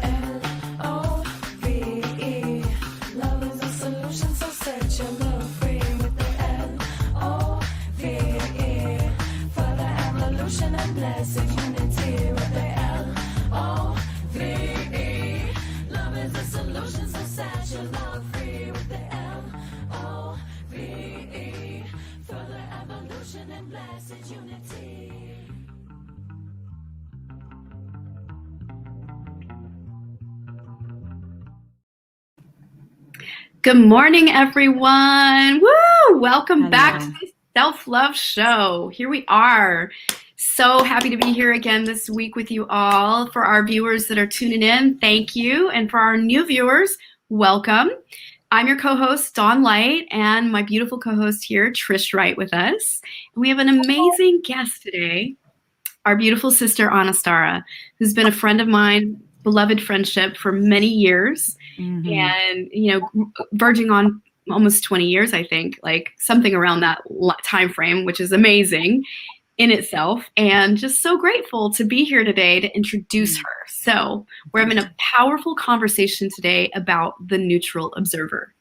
L-O-V-E. Love is a solution, so set your love free with the L-O-V-E. For the evolution and blessed unity with the L-O-V-E. Love is a solution, so set your love free with the L-O-V-E. For the evolution and blessed unity. Good morning, everyone. Woo! Welcome back to Hello. the Self-Love Show. Here we are. So happy to be here again this week with you all. For our viewers that are tuning in, thank you. And for our new viewers, welcome. I'm your co-host, Dawn Light, and my beautiful co-host here, Trish Wright, with us. And we have an amazing guest today, our beautiful sister, Anistara, who's been a friend of mine, beloved friendship for many years. And, verging on almost 20 years, I think, like something around that time frame, which is amazing in itself. And just so grateful to be here today to introduce her. So we're having a powerful conversation today about the neutral observer,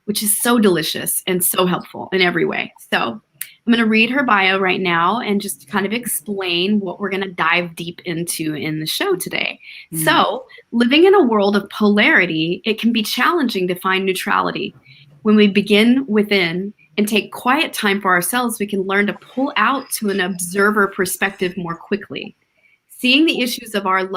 which is so delicious and so helpful in every way. So I'm going to read her bio right now and just kind of explain what we're going to dive deep into in the show today. So, living in a world of polarity, it can be challenging to find neutrality. When we begin within and take quiet time for ourselves, we can learn to pull out to an observer perspective more quickly. Seeing the issues of our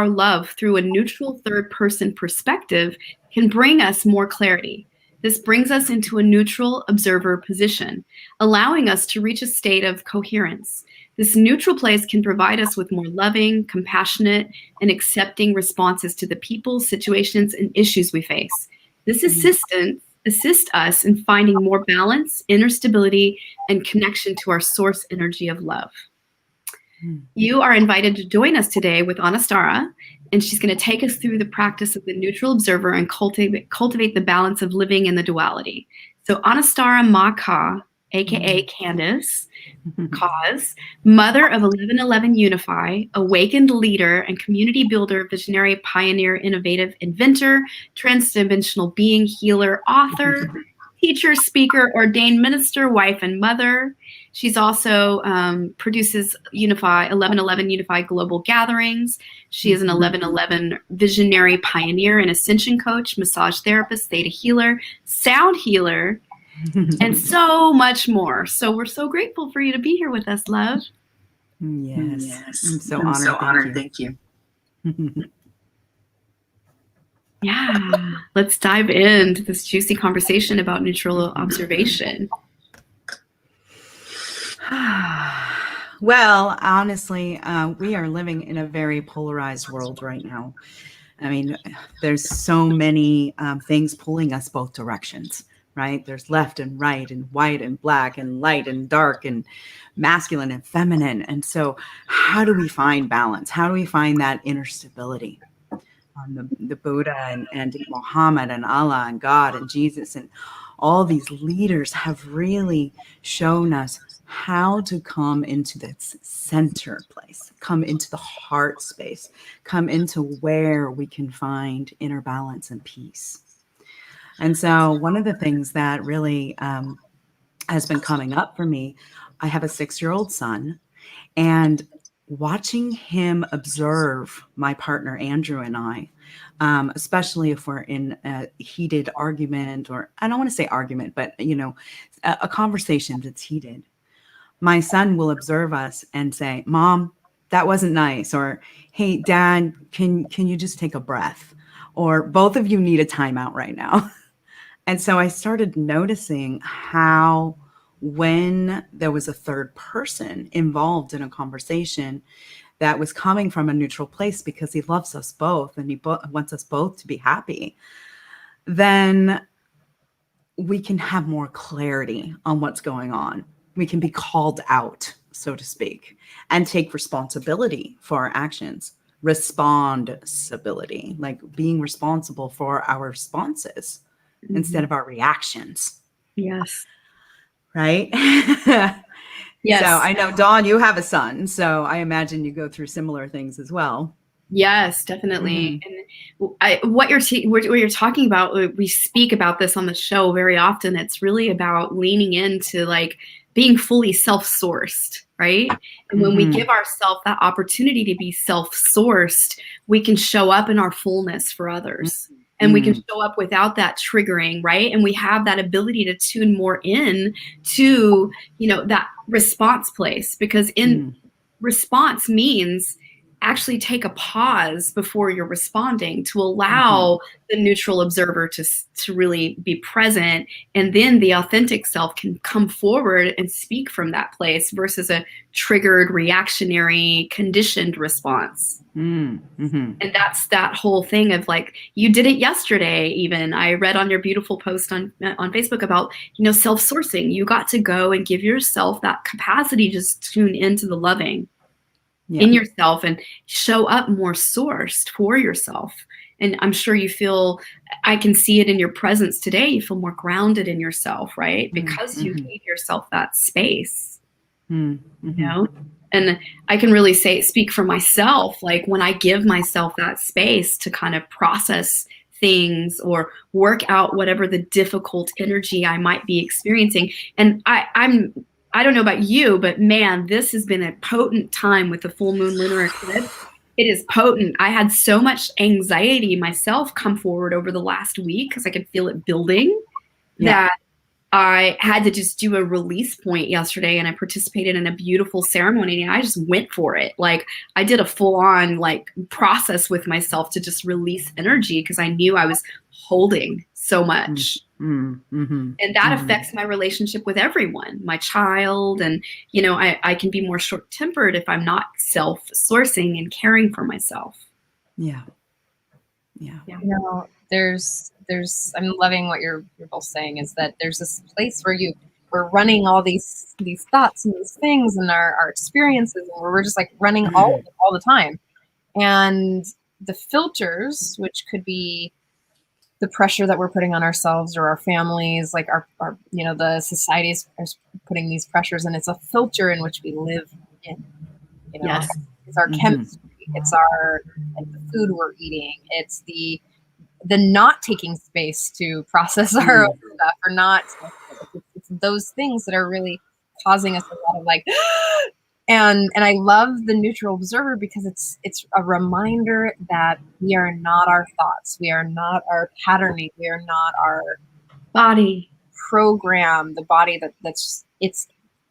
love through a neutral third-person perspective can bring us more clarity. This brings us into a neutral observer position, allowing us to reach a state of coherence. This neutral place can provide us with more loving, compassionate, and accepting responses to the people, situations, and issues we face. This assists us in finding more balance, inner stability, and connection to our source energy of love. You are invited to join us today with Anistara, and she's going to take us through the practice of the neutral observer and cultivate the balance of living in the duality. So Anistara Ma Ka, aka Candace, Cause, mother of 1111 Unify, awakened leader and community builder, visionary, pioneer, innovative, inventor, transdimensional being, healer, author, teacher, speaker, ordained minister, wife, and mother. She's also produces 1111 Unify global gatherings. She is an 1111 visionary pioneer and ascension coach, massage therapist, theta healer, sound healer, and so much more. So we're so grateful for you to be here with us, love. Yes. I'm so honored. Thank you. Yeah, let's dive into this juicy conversation about neutral observation. Well, honestly, we are living in a very polarized world right now. I mean, there's so many things pulling us both directions, right? There's left and right and white and black and light and dark and masculine and feminine. And so how do we find balance? How do we find that inner stability? The Buddha and Muhammad and Allah and God and Jesus and all these leaders have really shown us how to come into this center place, come into the heart space, come into where we can find inner balance and peace. And so one of the things that really has been coming up for me, I have a 6-year-old son, and watching him observe my partner, Andrew, and I, especially if we're in a heated argument, or I don't want to say argument, but, a conversation that's heated, my son will observe us and say, Mom, that wasn't nice. Or, hey, Dad, can you just take a breath? Or both of you need a timeout right now. And so I started noticing how when there was a third person involved in a conversation that was coming from a neutral place because he loves us both and he wants us both to be happy, then we can have more clarity on what's going on. We can be called out, so to speak, and take responsibility for our actions. Responsibility, like being responsible for our responses instead of our reactions. Yes. Right? Yes. So I know, Dawn, you have a son, so I imagine you go through similar things as well. Yes, definitely. And what you're talking about, we speak about this on the show very often. It's really about leaning into like being fully self-sourced, right? And when we give ourselves that opportunity to be self-sourced, we can show up in our fullness for others. And we can show up without that triggering, right? And we have that ability to tune more in to, that response place, because in response means actually take a pause before you're responding to allow the neutral observer to really be present, and then the authentic self can come forward and speak from that place versus a triggered, reactionary, conditioned response. And that's that whole thing of like, you did it yesterday. Even I read on your beautiful post on Facebook about self-sourcing. You got to go and give yourself that capacity to just tune into the loving in yourself and show up more sourced for yourself. And I'm sure I can see it in your presence today. You feel more grounded in yourself, right? Because you gave yourself that space, And I can really speak for myself. Like when I give myself that space to kind of process things or work out whatever the difficult energy I might be experiencing. And I don't know about you, but man, this has been a potent time with the full moon lunar eclipse. It is potent. I had so much anxiety myself come forward over the last week because I could feel it building that I had to just do a release point yesterday, and I participated in a beautiful ceremony and I just went for it. Like I did a full on process with myself to just release energy because I knew I was holding so much. And that affects my relationship with everyone, my child. And, I can be more short tempered if I'm not self-sourcing and caring for myself. Yeah. I'm loving what you're both saying, is that there's this place where we're running all these thoughts and these things and our experiences, and we're just like running all the time. And the filters, which could be the pressure that we're putting on ourselves or our families, like our the society is putting these pressures, and it's a filter in which we live in. Yes. It's our chemistry, it's our the food we're eating, it's the not taking space to process our own stuff, or not. It's those things that are really causing us a lot of and I love the neutral observer because it's a reminder that we are not our thoughts, we are not our patterning, we are not our body program, the body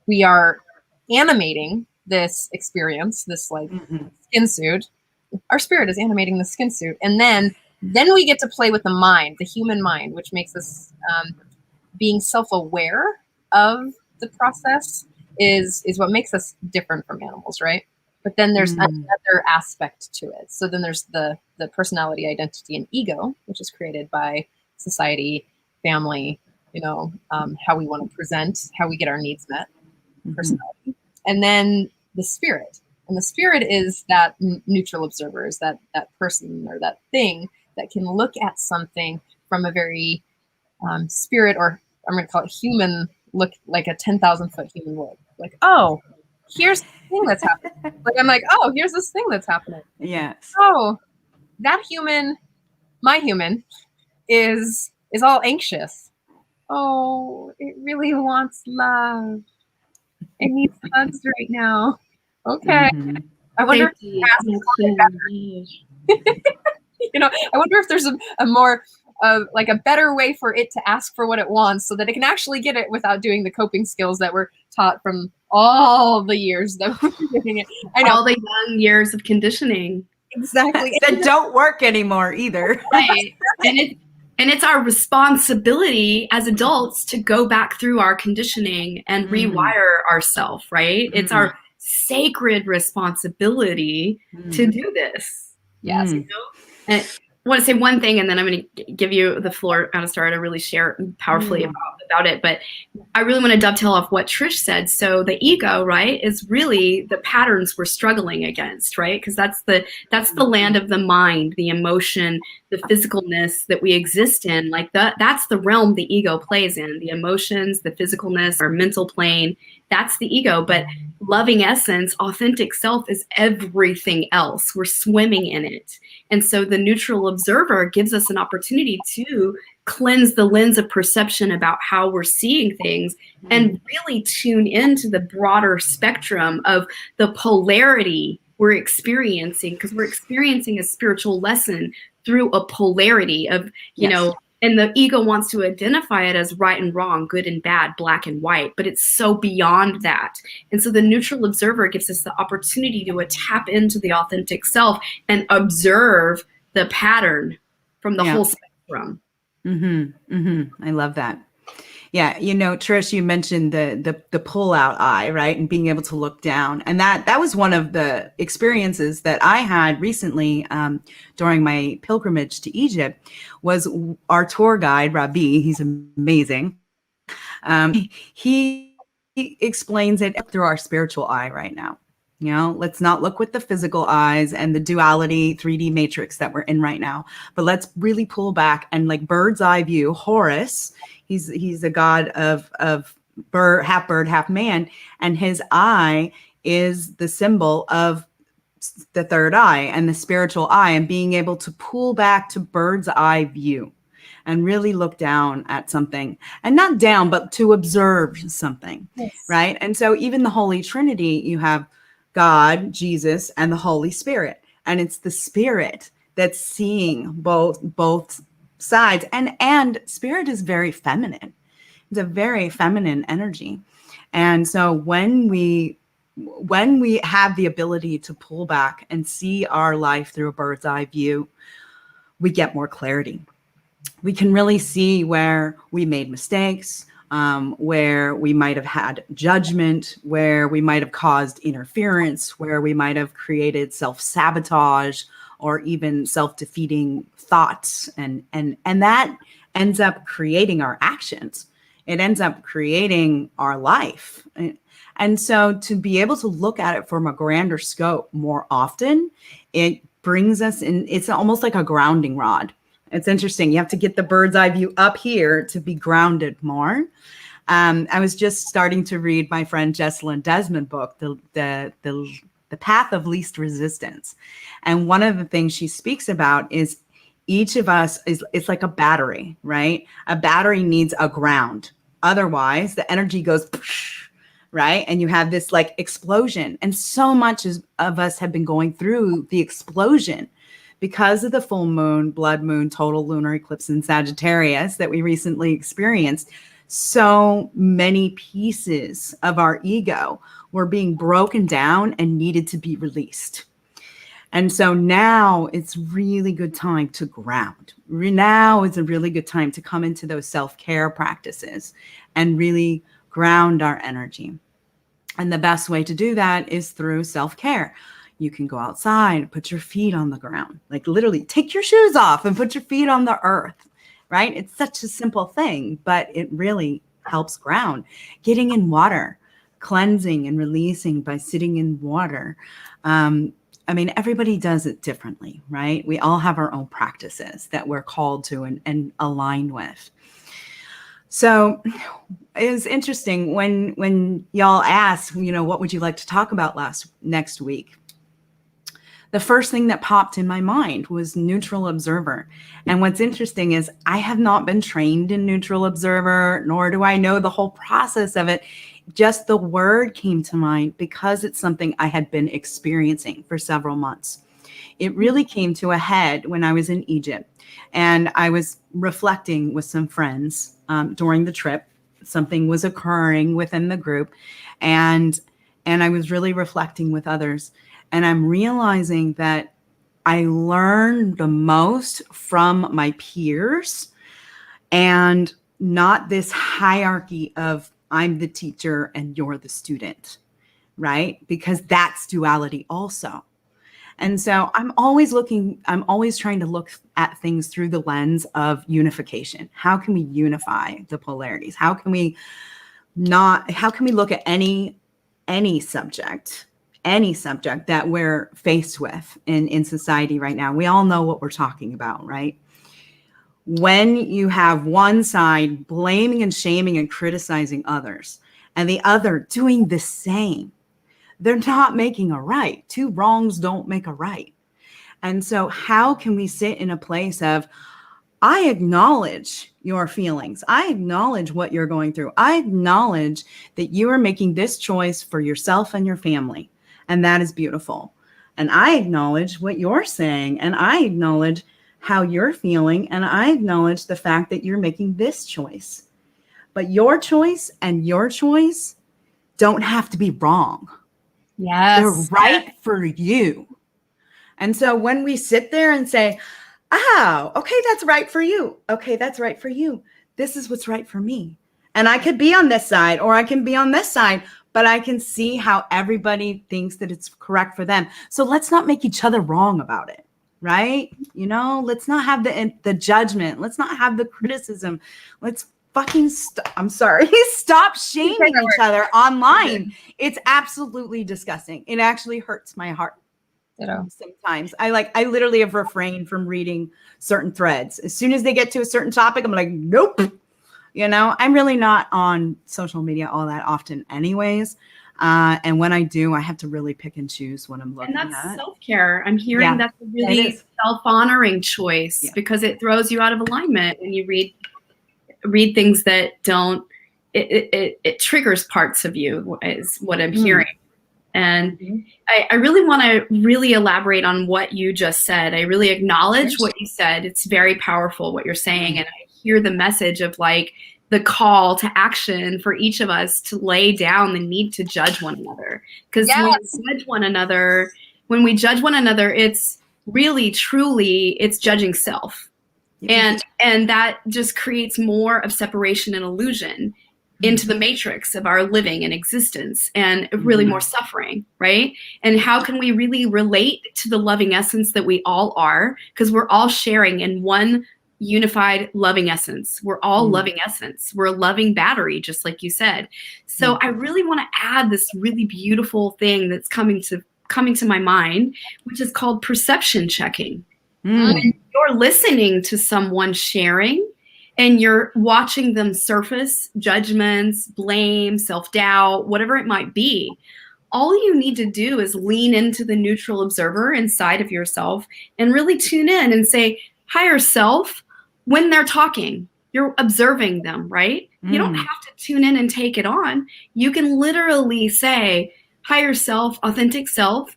we are animating this experience, this skin suit. Our spirit is animating the skin suit, and then we get to play with the mind, the human mind, which makes us being self-aware of the process is what makes us different from animals, right? But then there's another aspect to it. So then there's the personality, identity, and ego, which is created by society, family, how we want to present, how we get our needs met, personality. And then the spirit. And the spirit is that neutral observer, is that person or that thing that can look at something from a very spirit, or I'm going to call it human look, like a 10,000 foot human look. Like, oh, here's the thing that's happening. I'm like, oh, here's this thing that's happening. Yes. Oh, that human, my human, is all anxious. Oh, it really wants love. It needs hugs right now. Okay. I wonder I wonder if there's a more like a better way for it to ask for what it wants, so that it can actually get it without doing the coping skills that were taught from all the years that we're doing it. I know, all the young years of conditioning. Exactly. That don't work anymore either. Right. And it's our responsibility as adults to go back through our conditioning and rewire ourselves, right? It's our sacred responsibility to do this. Yes. want to say one thing, and then I'm going to give you the floor, Anastara, to really share powerfully about it. But I really want to dovetail off what Trish said. So the ego, right, is really the patterns we're struggling against, right? Because that's the land of the mind, the emotion, the physicalness that we exist in. Like that's the realm the ego plays in. The emotions, the physicalness, our mental plane. That's the ego. But loving essence, authentic self, is everything else. We're swimming in it. And so the neutral observer gives us an opportunity to cleanse the lens of perception about how we're seeing things and really tune into the broader spectrum of the polarity we're experiencing, because we're experiencing a spiritual lesson through a polarity of, you know, and the ego wants to identify it as right and wrong, good and bad, black and white, but it's so beyond that. And so the neutral observer gives us the opportunity to tap into the authentic self and observe the pattern from the whole spectrum. I love that. Yeah, you know, Trish, you mentioned the pull-out eye, right, and being able to look down, and that was one of the experiences that I had recently during my pilgrimage to Egypt. Was our tour guide Rabbi? He's amazing. He explains it through our spiritual eye right now. You know, let's not look with the physical eyes and the duality 3D matrix that we're in right now, but let's really pull back and, like, bird's eye view. Horus, he's a god of bird, half man, and his eye is the symbol of the third eye and the spiritual eye, and being able to pull back to bird's eye view and really look down at something, and not down, but to observe something. Right? And so even the Holy Trinity, you have God, Jesus, and the Holy Spirit. And it's the Spirit that's seeing both sides. And Spirit is very feminine. It's a very feminine energy. And so when we have the ability to pull back and see our life through a bird's eye view, we get more clarity. We can really see where we made mistakes, where we might have had judgment, where we might have caused interference, where we might have created self-sabotage or even self-defeating thoughts. And that ends up creating our actions. It ends up creating our life. And so to be able to look at it from a grander scope more often, it brings us in. It's almost like a grounding rod. It's interesting. You have to get the bird's eye view up here to be grounded more. I was just starting to read my friend Jessalyn Desmond book, the Path of Least Resistance. And one of the things she speaks about is each of us it's like a battery, right? A battery needs a ground. Otherwise, the energy goes, right? And you have this like explosion. And so much of us have been going through the explosion because of the full moon, blood moon, total lunar eclipse in Sagittarius that we recently experienced. So many pieces of our ego were being broken down and needed to be released. And so now it's really good time to ground. Now is a really good time to come into those self-care practices and really ground our energy. And the best way to do that is through self-care. You can go outside, put your feet on the ground, like literally take your shoes off and put your feet on the earth, right? It's such a simple thing, but it really helps ground. Getting in water, cleansing and releasing by sitting in water. I mean, everybody does it differently, right? We all have our own practices that we're called to and aligned with. So it was interesting when y'all asked, you know, what would you like to talk about next week? The first thing that popped in my mind was neutral observer. And what's interesting is I have not been trained in neutral observer, nor do I know the whole process of it. Just the word came to mind because it's something I had been experiencing for several months. It really came to a head when I was in Egypt, and I was reflecting with some friends during the trip. Something was occurring within the group, and I was really reflecting with others. And I'm realizing that I learn the most from my peers and not this hierarchy of I'm the teacher and you're the student, right? Because that's duality also. And so I'm always trying to look at things through the lens of unification. How can we unify the polarities? How can we look at any subject that we're faced with in society right now? We all know what we're talking about, right? When you have one side blaming and shaming and criticizing others and the other doing the same, they're not making a right. Two wrongs don't make a right. And so how can we sit in a place of, I acknowledge your feelings. I acknowledge what you're going through. I acknowledge that you are making this choice for yourself and your family. And that is beautiful. And I acknowledge what you're saying. And I acknowledge how you're feeling. And I acknowledge the fact that you're making this choice. But your choice and your choice don't have to be wrong. Yes. They're right for you. And so when we sit there and say, oh, okay, that's right for you. Okay, that's right for you. This is what's right for me. And I could be on this side or I can be on this side, but I can see how everybody thinks that it's correct for them. So let's not make each other wrong about it, right? You know, let's not have the judgment. Let's not have the criticism. Let's fucking stop shaming each other online. It's absolutely disgusting. It actually hurts my heart. Sometimes I literally have refrained from reading certain threads. As soon as they get to a certain topic, I'm like, nope. You know, I'm really not on social media all that often anyways. And when I do, I have to really pick and choose what I'm looking at. And that's self-care. I'm hearing that's a really self-honoring choice because it throws you out of alignment when you read things that don't, it triggers parts of you is what I'm hearing. And I really want to really elaborate on what you just said. I really acknowledge what you said. It's very powerful what you're saying. And I hear the message of like the call to action for each of us to lay down the need to judge one another. Because when we judge one another, it's really, truly, it's judging self. And that just creates more of separation and illusion into the matrix of our living and existence and really more suffering, right? And how can we really relate to the loving essence that we all are? Because we're all sharing in one unified loving essence. We're all loving essence. We're a loving battery, just like you said. So I really want to add this really beautiful thing that's coming to my mind, which is called perception checking. When you're listening to someone sharing, and you're watching them surface judgments, blame, self-doubt, whatever it might be, all you need to do is lean into the neutral observer inside of yourself and really tune in and say, higher self, when they're talking, you're observing them, right? You don't have to tune in and take it on. You can literally say, higher self, authentic self,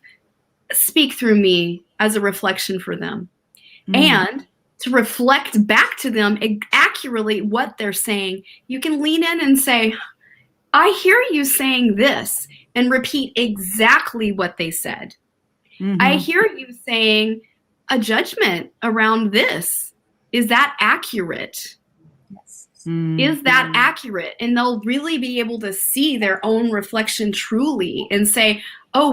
speak through me as a reflection for them. And to reflect back to them accurately what they're saying, you can lean in and say, I hear you saying this, and repeat exactly what they said. I hear you saying a judgment around this. Is that accurate? Yes. Is that accurate? And they'll really be able to see their own reflection truly and say, oh,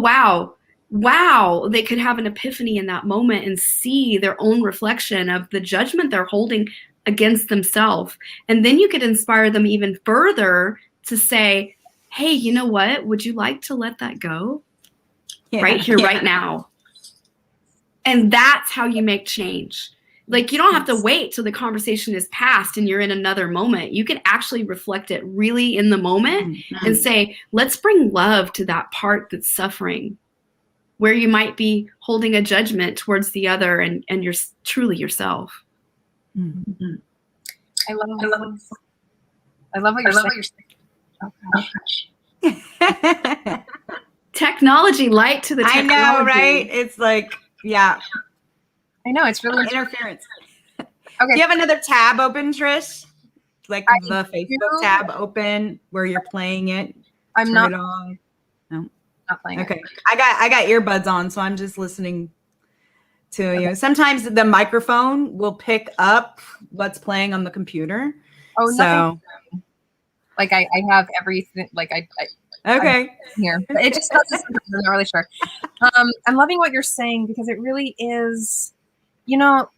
wow, they could have an epiphany in that moment and see their own reflection of the judgment they're holding against themselves. And then you could inspire them even further to say, hey, you know what? Would you like to let that go? Right here, right now. And that's how you make change. Like, you don't have to wait till the conversation is past and you're in another moment. You can actually reflect it really in the moment and say, let's bring love to that part that's suffering, where you might be holding a judgment towards the other and you're truly yourself. I love what you're saying. Oh, Technology, light to the technology. I know, right? It's like, I know, it's really interference. Okay. Do you have another tab open, Trish? Like the Facebook tab open where you're playing it? I'm not. It on. No. Not playing. Okay. I got earbuds on, so I'm just listening to you. Sometimes the microphone will pick up what's playing on the computer. Oh, so nothing. Like I have everything. Like Okay. here. But it just does this sometimes, I'm not really sure. I'm loving what you're saying because it really is, you know,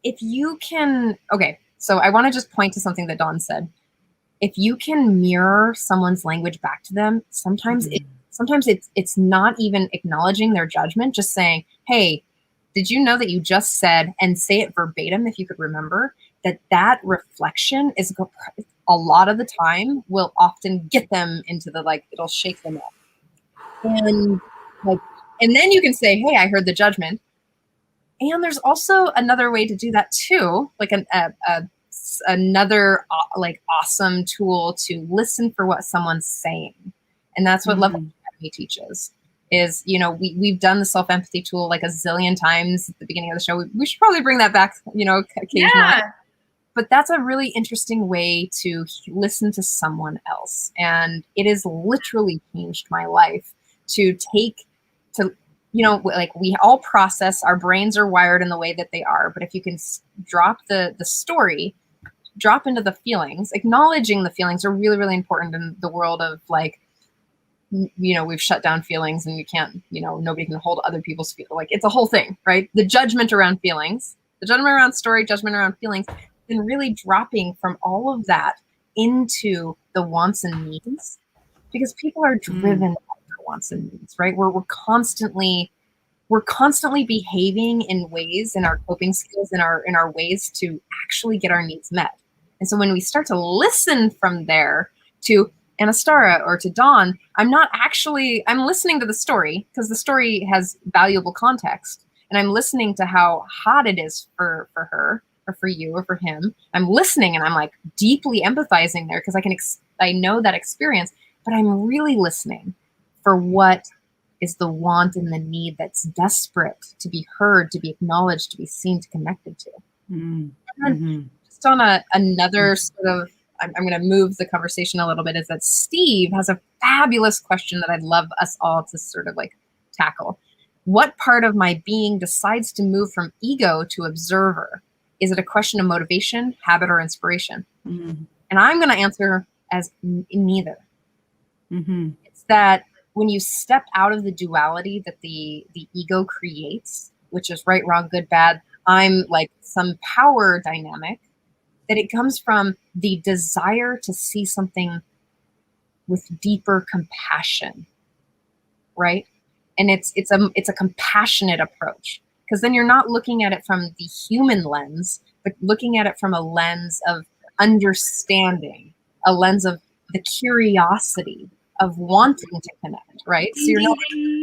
if you can, okay, so I want to just point to something that Dawn said. If you can mirror someone's language back to them, sometimes it's not even acknowledging their judgment, just saying, hey, did you know that you just said, and say it verbatim if you could remember, that reflection is a lot of the time will often get them into the, like, it'll shake them up. And like, and then you can say, hey, I heard the judgment. And there's also another way to do that too, like another like awesome tool to listen for what someone's saying. And that's what Love Academy teaches. Is, you know, we've done the self-empathy tool like a zillion times at the beginning of the show. We should probably bring that back, you know, occasionally. Yeah. But that's a really interesting way to listen to someone else. And it has literally changed my life to you know, like, we all process, our brains are wired in the way that they are. But if you can drop the story, drop into the feelings, acknowledging the feelings are really, really important in the world of, like, you know, we've shut down feelings and you can't, you know, nobody can hold other people's feelings. Like, it's a whole thing, right? The judgment around feelings, the judgment around story, judgment around feelings, and really dropping from all of that into the wants and needs, because people are driven by their wants and needs, right? We're constantly behaving in ways, in our coping skills, in our ways to actually get our needs met. And so when we start to listen from there to Anistara or to Dawn, I'm listening to the story because the story has valuable context. And I'm listening to how hot it is for her or for you or for him. I'm listening and I'm like deeply empathizing there because I know that experience, but I'm really listening for what is the want and the need that's desperate to be heard, to be acknowledged, to be seen, to connected to. And just on another sort of, I'm going to move the conversation a little bit, is that Steve has a fabulous question that I'd love us all to sort of like tackle. What part of my being decides to move from ego to observer? Is it a question of motivation, habit, or inspiration? And I'm going to answer as neither. It's that when you step out of the duality that the ego creates, which is right, wrong, good, bad, I'm like some power dynamic, that it comes from the desire to see something with deeper compassion, right? And it's a compassionate approach, because then you're not looking at it from the human lens, but looking at it from a lens of understanding, a lens of the curiosity of wanting to connect, right? So you're not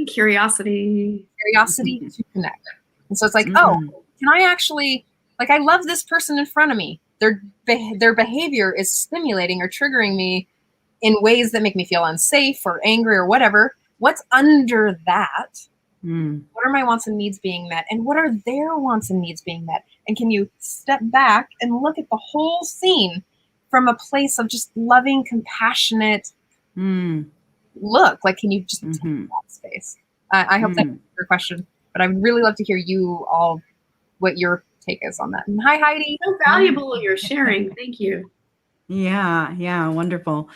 curiosity to connect. And so it's like, oh, can I actually, like, I love this person in front of me. Their behavior is stimulating or triggering me in ways that make me feel unsafe or angry or whatever. What's under that? What are my wants and needs being met? And what are their wants and needs being met? And can you step back and look at the whole scene from a place of just loving, compassionate look? Like, can you just take that space? I hope that's your question, but I would really love to hear you all, what your take is on that. And hi, Heidi. So valuable you're sharing. Thank you. Yeah, wonderful.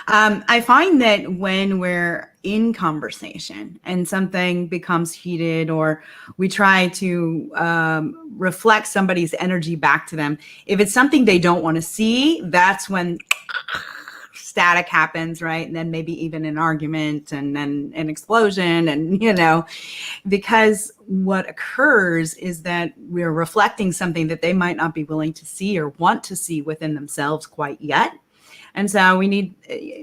I find that when we're in conversation and something becomes heated, or we try to reflect somebody's energy back to them, if it's something they don't want to see, that's when static happens, right? And then maybe even an argument and then an explosion, and, you know, because what occurs is that we're reflecting something that they might not be willing to see or want to see within themselves quite yet. And so we need,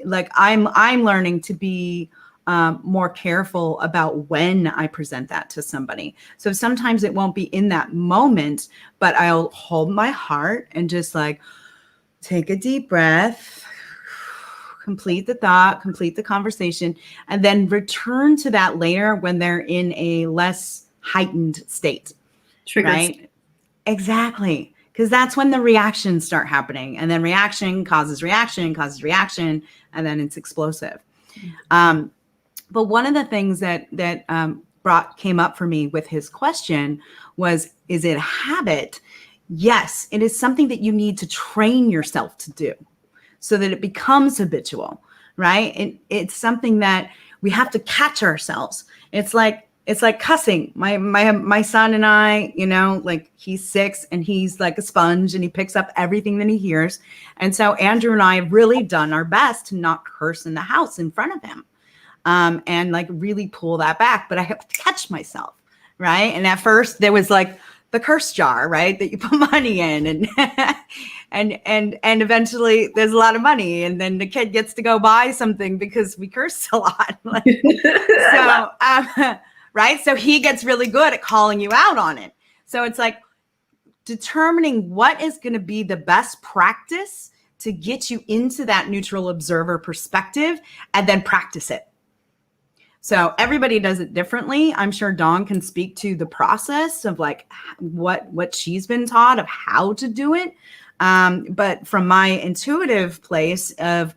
like, I'm learning to be more careful about when I present that to somebody. So sometimes it won't be in that moment, but I'll hold my heart and just like take a deep breath, complete the thought, complete the conversation, and then return to that later when they're in a less heightened state. Triggers. Right? Exactly. Because that's when the reactions start happening. And then reaction causes reaction, and then it's explosive. But one of the things that came up for me with his question was, is it a habit? Yes, it is something that you need to train yourself to do, so that it becomes habitual. right? It's something that we have to catch ourselves. It's like cussing. My son and I, like he's 6 and he's like a sponge and he picks up everything that he hears. And so Andrew and I have really done our best to not curse in the house in front of him. And like really pull that back, but I have to catch myself, right? And at first there was like the curse jar, right, that you put money in, and and eventually there's a lot of money, and then the kid gets to go buy something because we curse a lot. So, right? So he gets really good at calling you out on it. So it's like determining what is going to be the best practice to get you into that neutral observer perspective, and then practice it. So everybody does it differently. I'm sure Dawn can speak to the process of like what she's been taught of how to do it. But from my intuitive place of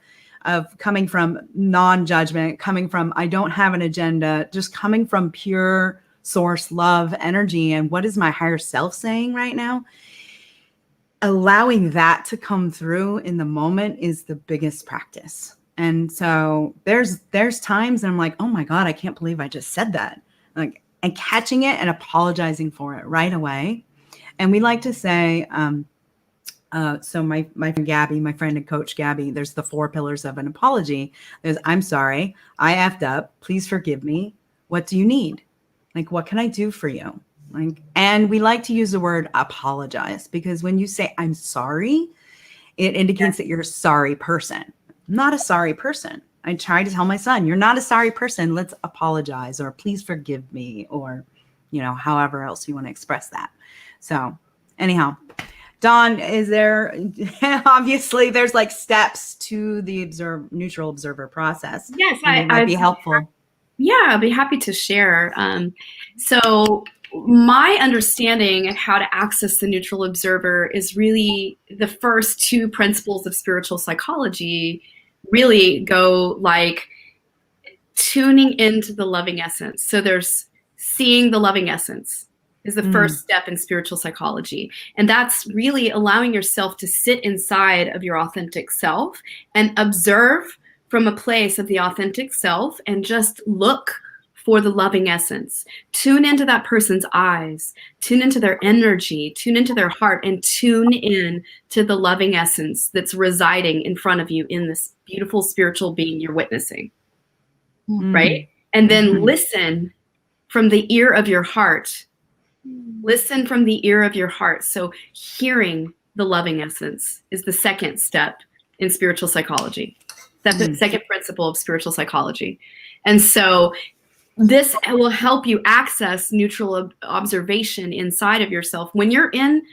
coming from non-judgment, coming from I don't have an agenda, just coming from pure source love energy and what is my higher self saying right now, allowing that to come through in the moment is the biggest practice. And so there's times I'm like, oh my God, I can't believe I just said that. Like, and catching it and apologizing for it right away. And we like to say, so my friend Gabby, my friend and coach Gabby, there's the 4 pillars of an apology. There's, I'm sorry, I effed up. Please forgive me. What do you need? Like, what can I do for you? Like, and we like to use the word apologize because when you say I'm sorry, it indicates that you're a sorry person. Not a sorry person. I try to tell my son, you're not a sorry person. Let's apologize, or please forgive me, or, however else you want to express that. So anyhow, Dawn, is there, obviously there's like steps to the neutral observer process. Yes, it might be helpful. Yeah, I'd be happy to share. So my understanding of how to access the neutral observer is really the first 2 principles of spiritual psychology really go like tuning into the loving essence. So there's seeing the loving essence is the first step in spiritual psychology. And that's really allowing yourself to sit inside of your authentic self and observe from a place of the authentic self and just look for the loving essence. Tune into that person's eyes, tune into their energy, tune into their heart, and tune in to the loving essence that's residing in front of you in this beautiful spiritual being you're witnessing, right? And then listen from the ear of your heart. Listen from the ear of your heart. So hearing the loving essence is the second step in spiritual psychology. That's the second principle of spiritual psychology. And so this will help you access neutral observation inside of yourself. When you're in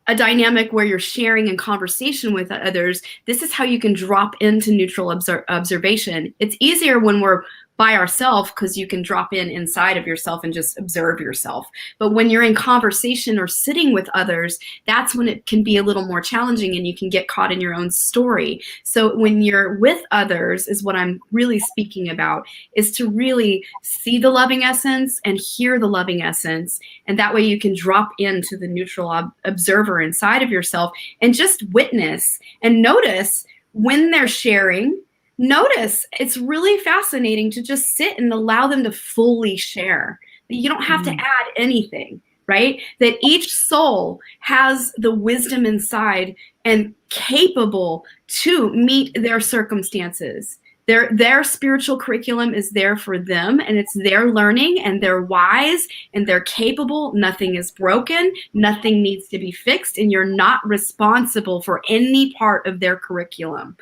a dynamic where you're sharing in conversation with others, this is how you can drop into neutral observation. It's easier when we're by ourselves because you can drop inside of yourself and just observe yourself. But when you're in conversation or sitting with others, that's when it can be a little more challenging and you can get caught in your own story. So when you're with others is what I'm really speaking about, is to really see the loving essence and hear the loving essence. And that way you can drop into the neutral observer inside of yourself and just witness and notice when they're sharing. Notice it's really fascinating to just sit and allow them to fully share. You don't have to add anything, right? That each soul has the wisdom inside and capable to meet their circumstances. Their spiritual curriculum is there for them, and it's their learning, and they're wise and they're capable. Nothing is broken. Nothing needs to be fixed, and you're not responsible for any part of their curriculum.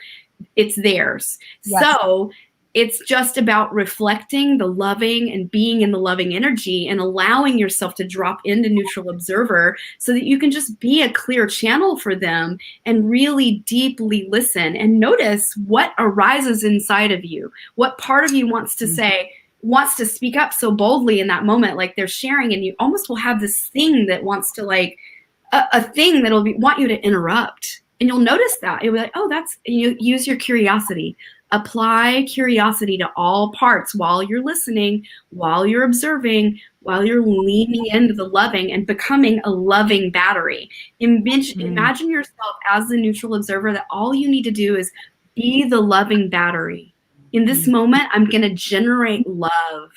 It's theirs. Yes. So it's just about reflecting the loving and being in the loving energy and allowing yourself to drop into neutral observer so that you can just be a clear channel for them and really deeply listen and notice what arises inside of you. What part of you wants to say, wants to speak up so boldly in that moment, like they're sharing, and you almost will have this thing that wants to like, a thing that'll want you to interrupt. And you'll notice that. You'll be like, oh, you use your curiosity. Apply curiosity to all parts while you're listening, while you're observing, while you're leaning into the loving and becoming a loving battery. Imagine yourself as the neutral observer, that all you need to do is Be the loving battery. In this moment, I'm going to generate love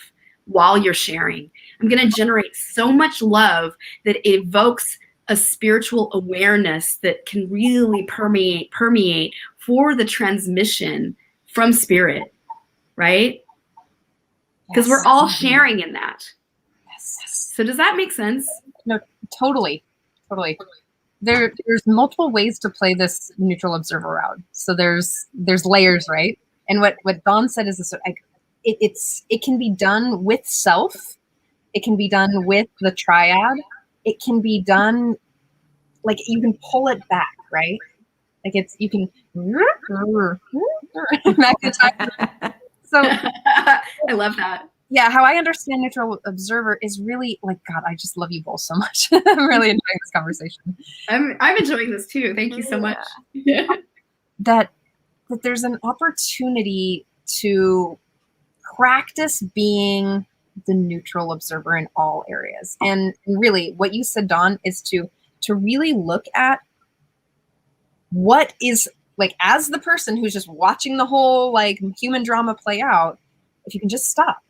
while you're sharing. I'm going to generate so much love that it evokes a spiritual awareness that can really permeate for the transmission from spirit, right? Because we're all sharing in that. Yes. So does that make sense? No, totally. There's multiple ways to play this neutral observer route. So there's layers, right? And what Dawn said is this: like, it can be done with self. It can be done with the triad. It can be done like you can pull it back, right? Like you can so I love that. yeah, how I understand neutral observer is really like, God, I just love you both so much. I'm really enjoying this conversation. I'm enjoying this too. Thank you so much. That there's an opportunity to practice being the neutral observer in all areas. And really what you said, Dawn, is to really look at what is like, as the person who's just watching the whole like human drama play out, if you can just stop,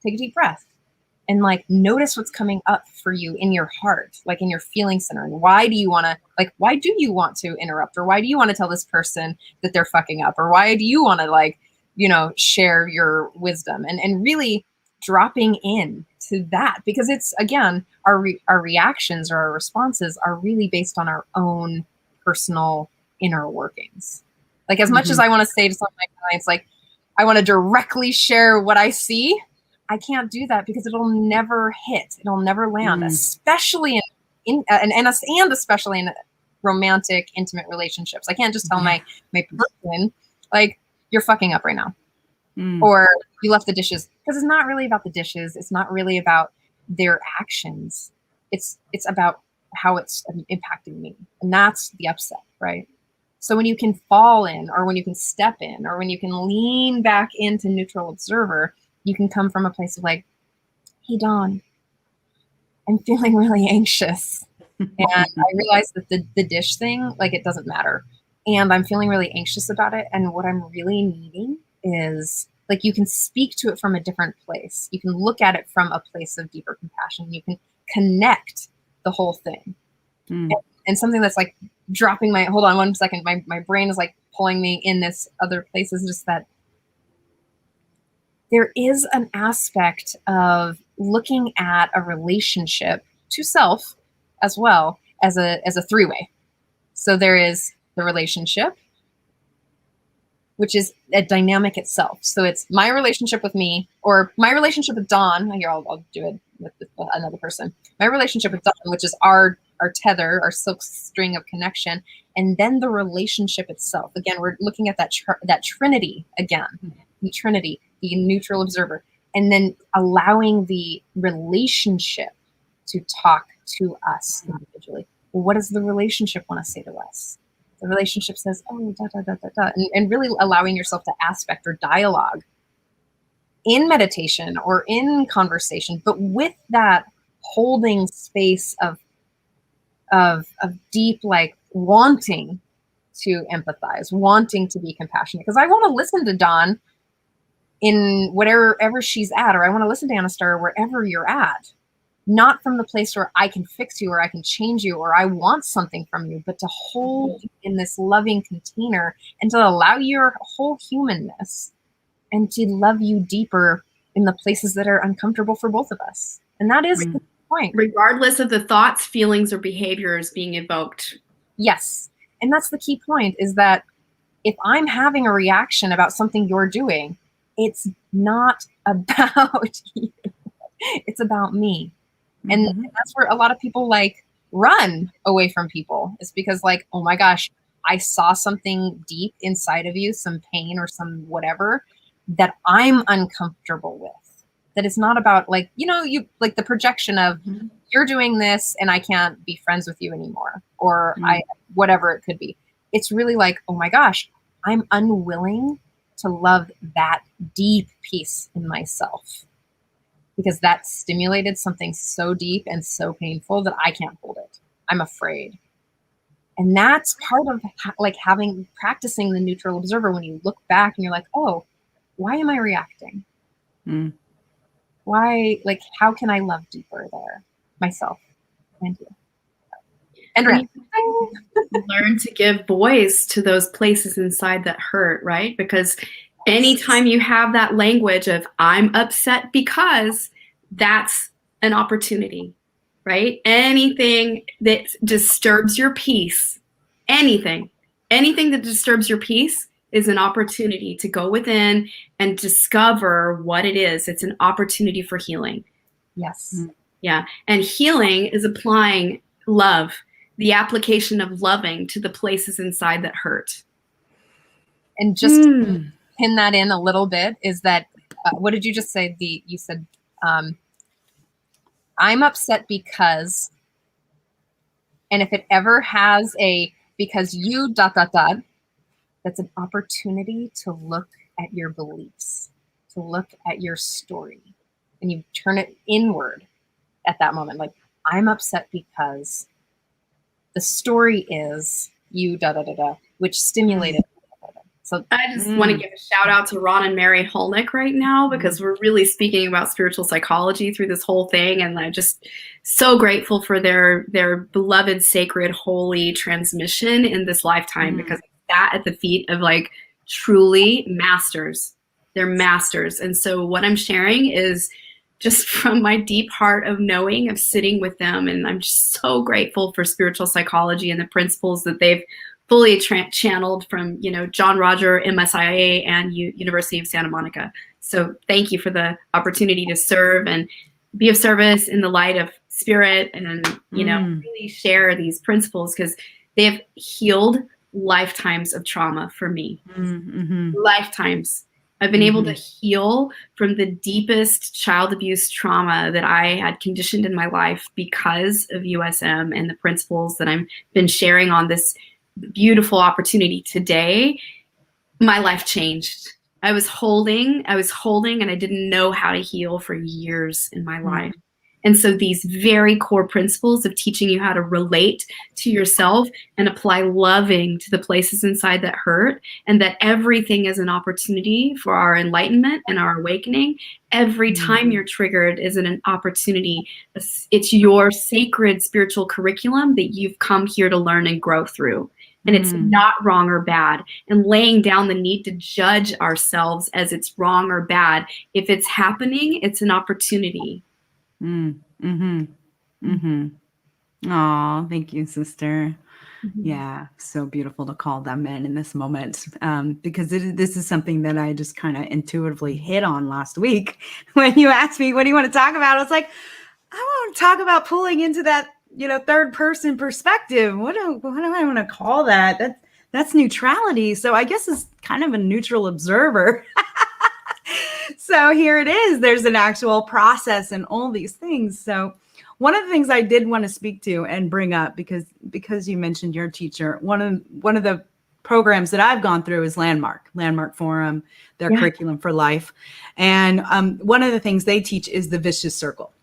take a deep breath, and like notice what's coming up for you in your heart, like in your feeling center. And why do you want to interrupt? Or why do you want to tell this person that they're fucking up? Or why do you want to like, share your wisdom and really dropping in to that? Because it's, again, our reactions or our responses are really based on our own personal inner workings. Like, as much as I want to say to some of my clients, like, I want to directly share what I see, I can't do that because it'll never hit. It'll never land, especially and especially in romantic, intimate relationships. I can't just tell my person, like, you're fucking up right now, or you left the dishes, because it's not really about the dishes. It's not really about their actions. It's about how it's impacting me, and that's the upset, right? So when you can fall in, or when you can step in, or when you can lean back into neutral observer, you can come from a place of like, hey, Dawn, I'm feeling really anxious. And I realize that the dish thing, like, it doesn't matter. And I'm feeling really anxious about it. And what I'm really needing is, like, you can speak to it from a different place. You can look at it from a place of deeper compassion. You can connect the whole thing. And something that's like dropping hold on 1 second, my brain is like pulling me in this other place, is just that there is an aspect of looking at a relationship to self as well as a three-way. So there is the relationship, which is a dynamic itself. So it's my relationship with me, or my relationship with Dawn. Here, I'll do it with another person. My relationship with Dawn, which is our tether, our silk string of connection, and then the relationship itself. Again, we're looking at that trinity again, the trinity, the neutral observer, and then allowing the relationship to talk to us individually. Well, what does the relationship want to say to us? The relationship says, oh, da, da, da, da, da. And really allowing yourself to aspect or dialogue in meditation or in conversation, but with that holding space of deep, like, wanting to empathize, wanting to be compassionate. Because I want to listen to Dawn in whatever she's at, or I want to listen to Anistara wherever you're at. Not from the place where I can fix you, or I can change you, or I want something from you, but to hold you in this loving container and to allow your whole humanness and to love you deeper in the places that are uncomfortable for both of us. And that is the point. Regardless of the thoughts, feelings, or behaviors being evoked. Yes. And that's the key point, is that if I'm having a reaction about something you're doing, it's not about you. It's about me. And that's where a lot of people like run away from people. It's because, like, oh my gosh, I saw something deep inside of you, some pain or some whatever that I'm uncomfortable with. That it's not about, like, you like the projection of you're doing this and I can't be friends with you anymore, or whatever it could be. It's really like, oh my gosh, I'm unwilling to love that deep piece in myself, because that stimulated something so deep and so painful that I can't hold it. I'm afraid. And that's part of like practicing the neutral observer. When you look back and you're like, oh, why am I reacting? Mm. Why, like, how can I love deeper there? Myself and you. And And Ren. you learn to give voice to those places inside that hurt, right? Because anytime you have that language of I'm upset because, that's an opportunity, right? Anything that disturbs your peace, anything that disturbs your peace is an opportunity to go within and discover what it is. It's an opportunity for healing. Yes. Yeah. And healing is applying love, the application of loving to the places inside that hurt. And just to pin that in a little bit is that, what did you just say? You said, I'm upset because, and if it ever has a, because you ... that's an opportunity to look at your beliefs, to look at your story, and you turn it inward at that moment. Like, I'm upset because the story is you ... which stimulated. So I just want to give a shout out to Ron and Mary Holnick right now, because we're really speaking about spiritual psychology through this whole thing. And I'm just so grateful for their beloved, sacred, holy transmission in this lifetime, because it's sat at the feet of like truly masters. They're masters. And so what I'm sharing is just from my deep heart of knowing, of sitting with them. And I'm just so grateful for spiritual psychology and the principles that they've fully channeled from, John Roger, MSIA, and University of Santa Monica. So thank you for the opportunity to serve and be of service in the light of spirit, and, really share these principles, because they have healed lifetimes of trauma for me. Lifetimes. I've been able to heal from the deepest child abuse trauma that I had conditioned in my life because of USM and the principles that I've been sharing on this beautiful opportunity today. My life changed. I was holding, and I didn't know how to heal for years in my life. And so these very core principles of teaching you how to relate to yourself and apply loving to the places inside that hurt, and that everything is an opportunity for our enlightenment and our awakening. Every time you're triggered is an opportunity. It's your sacred spiritual curriculum that you've come here to learn and grow through. And it's not wrong or bad. And laying down the need to judge ourselves as it's wrong or bad. If it's happening, it's an opportunity. Oh, thank you, sister. Yeah, so beautiful to call them in this moment, because this is something that I just kind of intuitively hit on last week when you asked me, what do you want to talk about? I was like, I want to talk about pulling into that, third person perspective. What do I want to call that? That's neutrality. So I guess it's kind of a neutral observer. So here it is. There's an actual process and all these things. So one of the things I did want to speak to and bring up, because you mentioned your teacher, one of the programs that I've gone through is Landmark Forum, their curriculum for life. And one of the things they teach is the vicious circle,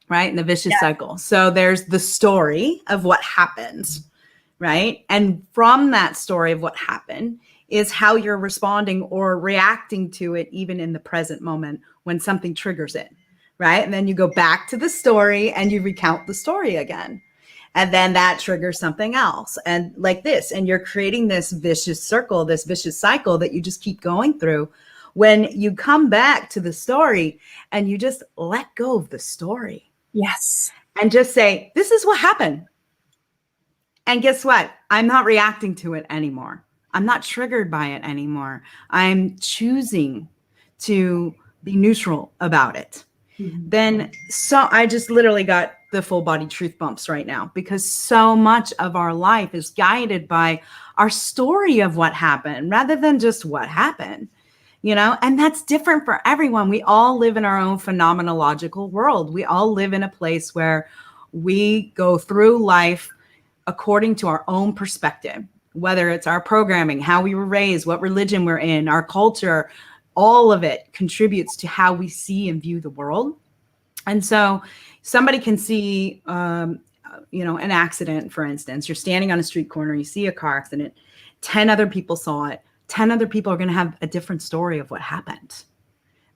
right? And the vicious cycle. So there's the story of what happens, right? And from that story of what happened is how you're responding or reacting to it, even in the present moment when something triggers it, right? And then you go back to the story and you recount the story again. And then that triggers something else. And like this, and you're creating this vicious circle, this vicious cycle that you just keep going through. When you come back to the story and you just let go of the story. Yes. And just say, this is what happened. And guess what? I'm not reacting to it anymore. I'm not triggered by it anymore. I'm choosing to be neutral about it. Then so I just literally got the full body truth bumps right now, because so much of our life is guided by our story of what happened rather than just what happened, and that's different for everyone. We all live in our own phenomenological world. We all live in a place where we go through life according to our own perspective, whether it's our programming, how we were raised, what religion we're in, our culture. All of it contributes to how we see and view the world. And so somebody can see an accident, for instance. You're standing on a street corner, you see a car accident, 10 other people saw it. 10 other people are going to have a different story of what happened.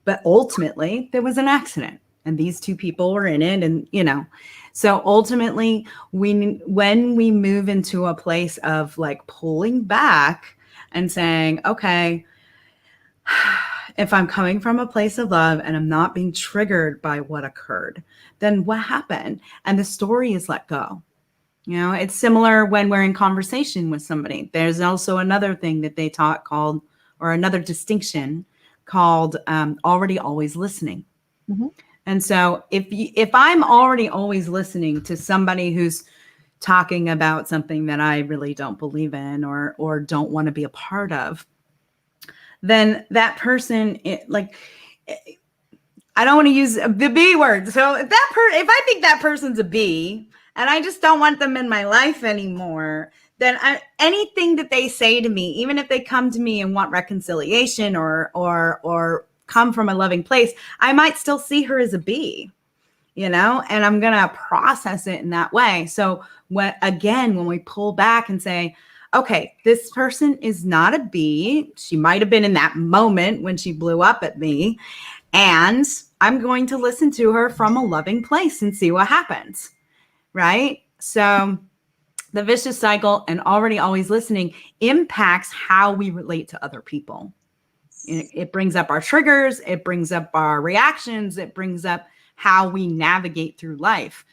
But ultimately, there was an accident and these two people were in it. And, so ultimately, when we move into a place of like pulling back and saying, okay, if I'm coming from a place of love and I'm not being triggered by what occurred, then what happened? And the story is let go. It's similar when we're in conversation with somebody. There's also another thing that they taught called, or another distinction called already always listening. Mm-hmm. And so if I'm already always listening to somebody who's talking about something that I really don't believe in or don't want to be a part of, then that person, I don't want to use the B word. So if I think that person's a B and I just don't want them in my life anymore, then anything that they say to me, even if they come to me and want reconciliation or come from a loving place, I might still see her as a B, and I'm going to process it in that way. So when we pull back and say, okay, this person is not a B. She might have been in that moment when she blew up at me. And I'm going to listen to her from a loving place and see what happens. Right? So the vicious cycle and already always listening impacts how we relate to other people. It brings up our triggers. It brings up our reactions. It brings up how we navigate through life.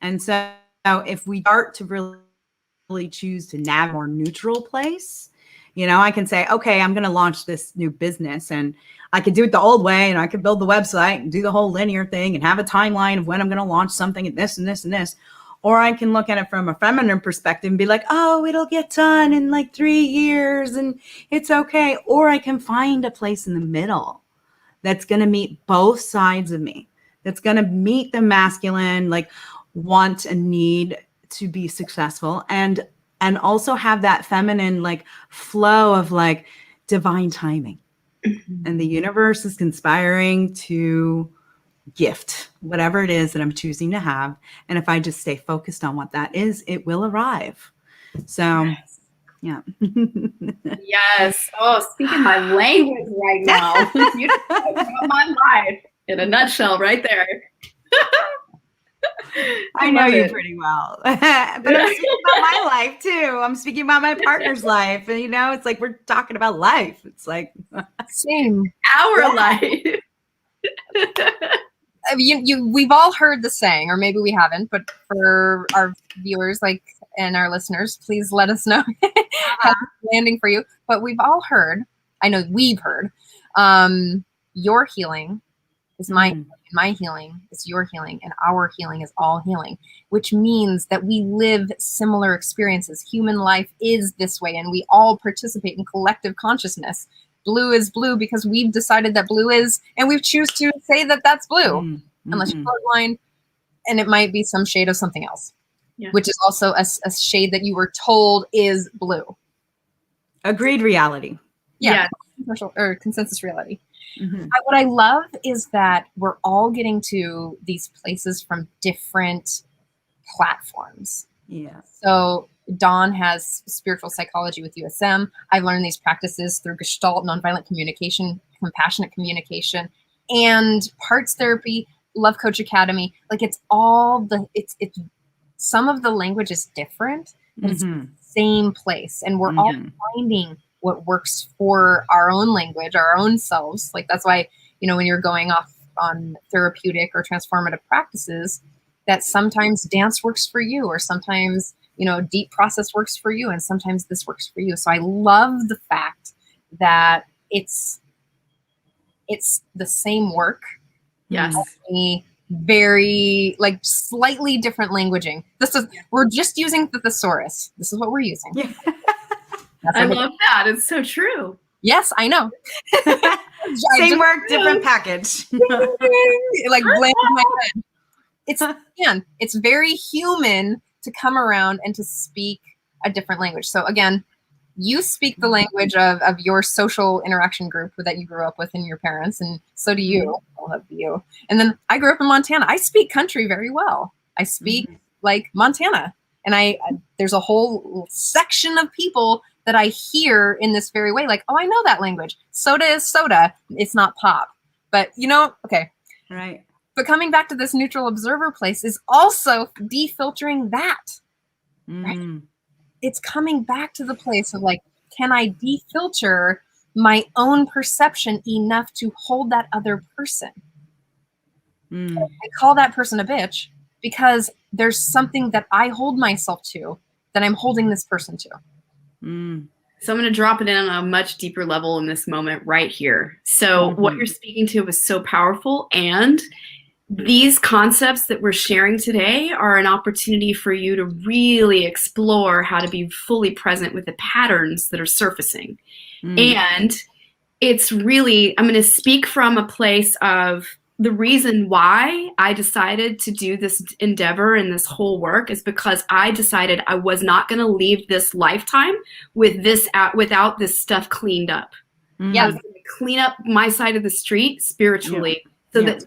And so if we start to really choose to navigate a more neutral place, I can say, okay, I'm going to launch this new business and I could do it the old way and I could build the website and do the whole linear thing and have a timeline of when I'm going to launch something and this and this and this. Or I can look at it from a feminine perspective and be like, oh, it'll get done in like 3 years and it's okay. Or I can find a place in the middle that's going to meet both sides of me, that's going to meet the masculine, like want and need to be successful and also have that feminine like flow of like divine timing. And the universe is conspiring to gift whatever it is that I'm choosing to have. And if I just stay focused on what that is, it will arrive. So, yeah. Yes. Oh, speaking my language right now. You just talked about my life in a nutshell right there. I know you pretty well, but I'm speaking about my life too. I'm speaking about my partner's life, and it's like we're talking about life. It's like same our life. We've all heard the saying, or maybe we haven't, but for our viewers and our listeners, please let us know how it's landing for you. But we've all heard, I know we've heard, your healing is my healing is your healing, and our healing is all healing, which means that we live similar experiences. Human life is this way, and we all participate in collective consciousness. Blue is blue because we've decided that blue is, and we choose to say that that's blue, unless you're colorblind, and it might be some shade of something else, which is also a shade that you were told is blue. Agreed reality. Yeah. Or consensus reality. What I love is that we're all getting to these places from different platforms. Yeah. So Dawn has spiritual psychology with USM. I've learned these practices through Gestalt, nonviolent communication, compassionate communication, and parts therapy, Love Coach Academy. Like it's some of the language is different, but it's the same place. And we're all finding what works for our own language, our own selves. Like that's why, when you're going off on therapeutic or transformative practices, that sometimes dance works for you, or sometimes, deep process works for you, and sometimes this works for you. So I love the fact that it's the same work. Yes. Very slightly different languaging. We're just using the thesaurus. This is what we're using. Yeah. I love that. It's so true. Yes, I know. Same work, different package. Bland in my head. It's very human to come around and to speak a different language. So again, you speak the language of your social interaction group that you grew up with and your parents, and so do you. I love you. And then I grew up in Montana. I speak country very well. I speak like Montana. And there's a whole section of people that I hear in this very way, like, oh, I know that language. Soda is soda. It's not pop. But, okay. Right. But coming back to this neutral observer place is also defiltering that. Right? It's coming back to the place of like, can I defilter my own perception enough to hold that other person? I call that person a bitch because there's something that I hold myself to that I'm holding this person to. So I'm going to drop it in on a much deeper level in this moment right here. So what you're speaking to was so powerful, and these concepts that we're sharing today are an opportunity for you to really explore how to be fully present with the patterns that are surfacing. And it's really, I'm going to speak from a place of the reason why I decided to do this endeavor and this whole work is because I decided I was not going to leave this lifetime with this without this stuff cleaned up. I was going to clean up my side of the street spiritually. So that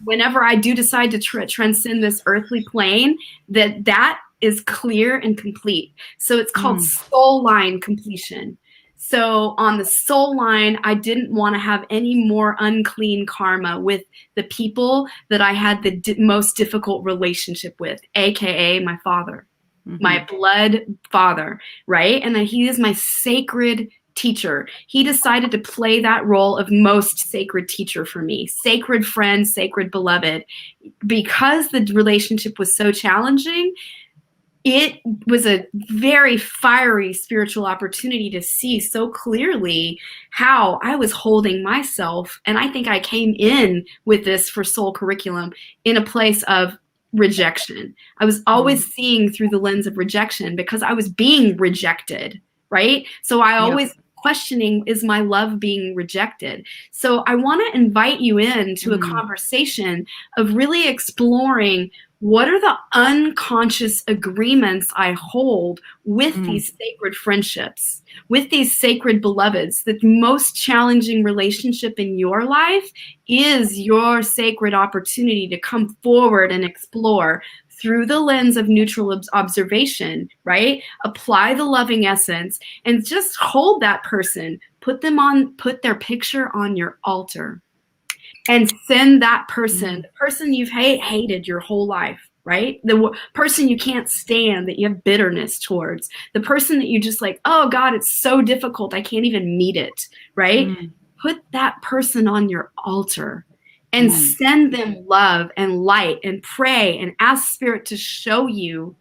whenever I do decide to transcend this earthly plane, that is clear and complete. So it's called soul line completion. So on the soul line, I didn't want to have any more unclean karma with the people that I had the most difficult relationship with, AKA my father, my blood father, right? And that he is my sacred teacher. He decided to play that role of most sacred teacher for me, sacred friend, sacred beloved. Because the relationship was so challenging, it was a very fiery spiritual opportunity to see so clearly how I was holding myself. And I think I came in with this for soul curriculum in a place of rejection. I was always seeing through the lens of rejection because I was being rejected, right? So I always questioning, is my love being rejected? So I want to invite you into a conversation of really exploring what are the unconscious agreements I hold with these sacred friendships, with these sacred beloveds. The most challenging relationship in your life is your sacred opportunity to come forward and explore through the lens of neutral observation, right? Apply the loving essence and just hold that person, put their picture on your altar. And send that person, the person you've hated your whole life, right? The person you can't stand, that you have bitterness towards, the person that you just like, oh God, it's so difficult, I can't even meet it, right? Put that person on your altar and send them love and light and pray and ask Spirit to show you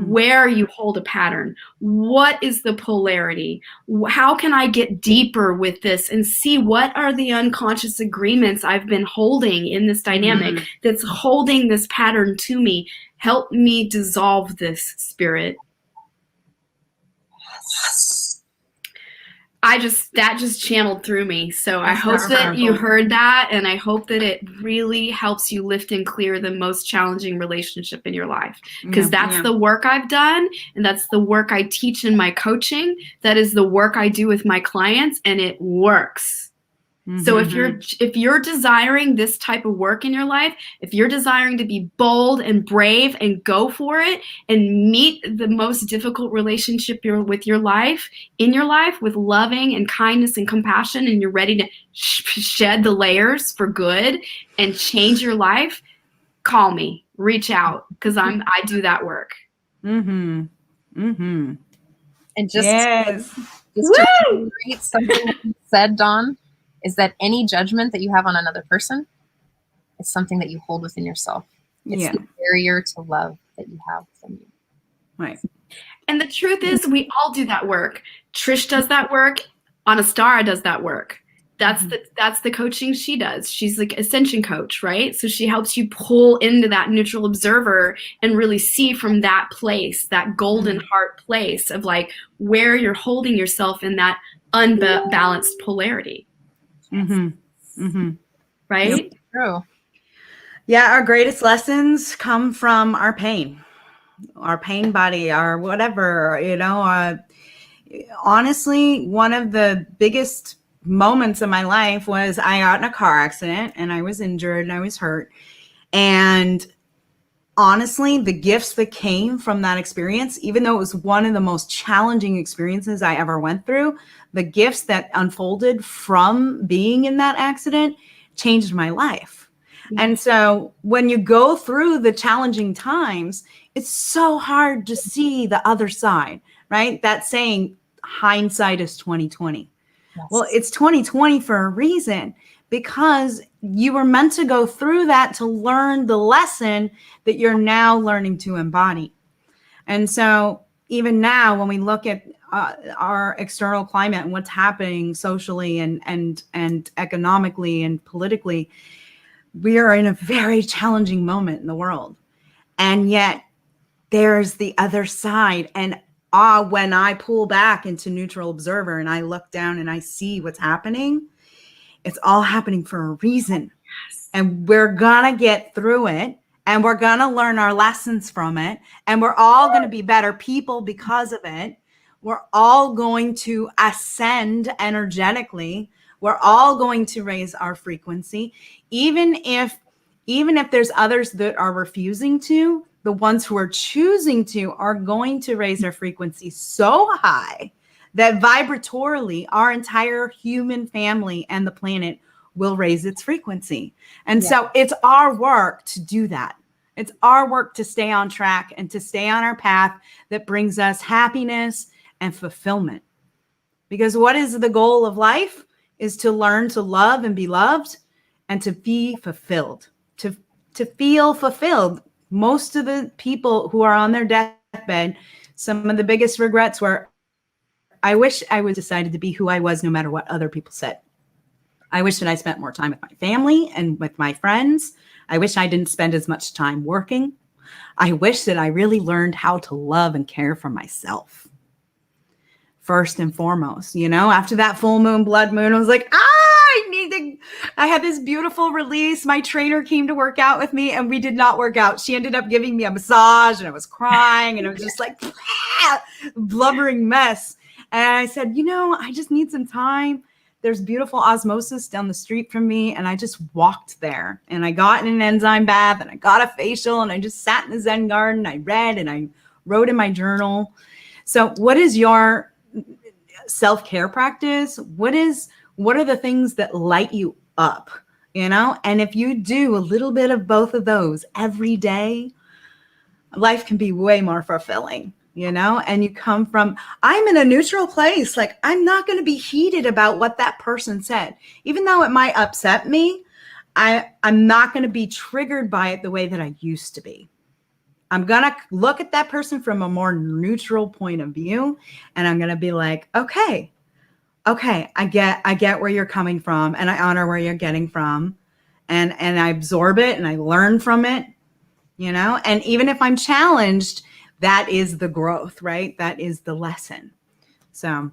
where you hold a pattern. What is the polarity? How can I get deeper with this and see what are the unconscious agreements I've been holding in this dynamic that's holding this pattern to me? Help me dissolve this, Spirit. That just channeled through me. So I hope that you heard that, and I hope that it really helps you lift and clear the most challenging relationship in your life. Because that's the work I've done, and that's the work I teach in my coaching. That is the work I do with my clients, and it works. So if you're desiring this type of work in your life, if you're desiring to be bold and brave and go for it and meet the most difficult relationship with your life with loving and kindness and compassion, and you're ready to shed the layers for good and change your life, call me, reach out, because I do that work. And just Woo! to repeat something that you said, Dawn, is that any judgment that you have on another person is something that you hold within yourself. It's the barrier to love that you have within you. Right. And the truth is, we all do that work. Trish does that work. Anistara does that work. That's the coaching she does. She's like ascension coach, right? So she helps you pull into that neutral observer and really see from that place, that golden heart place of like where you're holding yourself in that unbalanced polarity. Right? True. Yeah, our greatest lessons come from our pain body, our whatever, honestly, one of the biggest moments of my life was I got in a car accident and I was injured and I was hurt. And honestly, the gifts that came from that experience, even though it was one of the most challenging experiences I ever went through, the gifts that unfolded from being in that accident changed my life. And so when you go through the challenging times, it's so hard to see the other side, right? That saying, hindsight is 2020. Yes. Well, it's 2020 for a reason, because you were meant to go through that to learn the lesson that you're now learning to embody. And so even now, when we look at our external climate and what's happening socially and economically and politically, we are in a very challenging moment in the world. And yet there's the other side. And when I pull back into neutral observer and I look down and I see what's happening, it's all happening for a reason. And we're gonna get through it, and we're gonna learn our lessons from it, and we're all gonna be better people because of it. We're all going to ascend energetically. We're all going to raise our frequency, even if there's others that are refusing to. The ones who are choosing to are going to raise their frequency so high that vibratorily our entire human family and the planet will raise its frequency. And so it's our work to do that. It's our work to stay on track and to stay on our path that brings us happiness and fulfillment. Because what is the goal of life? Is to learn to love and be loved and to be fulfilled, to feel fulfilled. Most of the people who are on their deathbed, some of the biggest regrets were, I wish I was decided to be who I was no matter what other people said. I wish that I spent more time with my family and with my friends. I wish I didn't spend as much time working. I wish that I really learned how to love and care for myself. First and foremost, after that full moon, blood moon, I was like, I had this beautiful release. My trainer came to work out with me and we did not work out. She ended up giving me a massage and I was crying and it was just like blubbering mess. And I said, I just need some time. There's beautiful osmosis down the street from me. And I just walked there and I got in an enzyme bath and I got a facial and I just sat in the Zen garden. I read and I wrote in my journal. So what is your self-care practice? What are the things that light you up? And if you do a little bit of both of those every day, life can be way more fulfilling. And you come from, I'm in a neutral place. Like, I'm not going to be heated about what that person said. Even though it might upset me, I'm not going to be triggered by it the way that I used to be. I'm going to look at that person from a more neutral point of view. And I'm going to be like, okay, I get where you're coming from and I honor where you're getting from. And I absorb it and I learn from it, and even if I'm challenged, that is the growth, right? That is the lesson. So,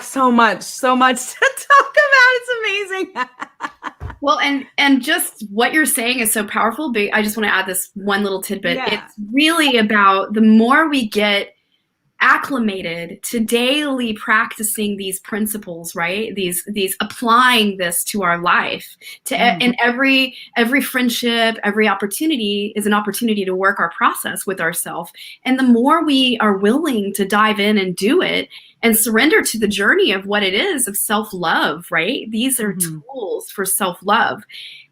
so much to talk about. It's amazing. Well, and just what you're saying is so powerful. But I just want to add this one little tidbit. Yeah. It's really about the more we get acclimated to daily practicing these principles, right? These applying this to our life, and every friendship, every opportunity is an opportunity to work our process with ourselves. And the more we are willing to dive in and do it and surrender to the journey of what it is of self-love, right? These are tools for self-love.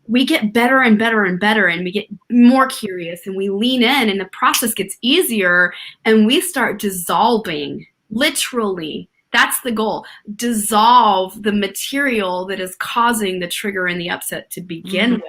We get better and better and better, and we get more curious and we lean in and the process gets easier and we start dissolving, literally. That's the goal. Dissolve the material that is causing the trigger and the upset to begin with.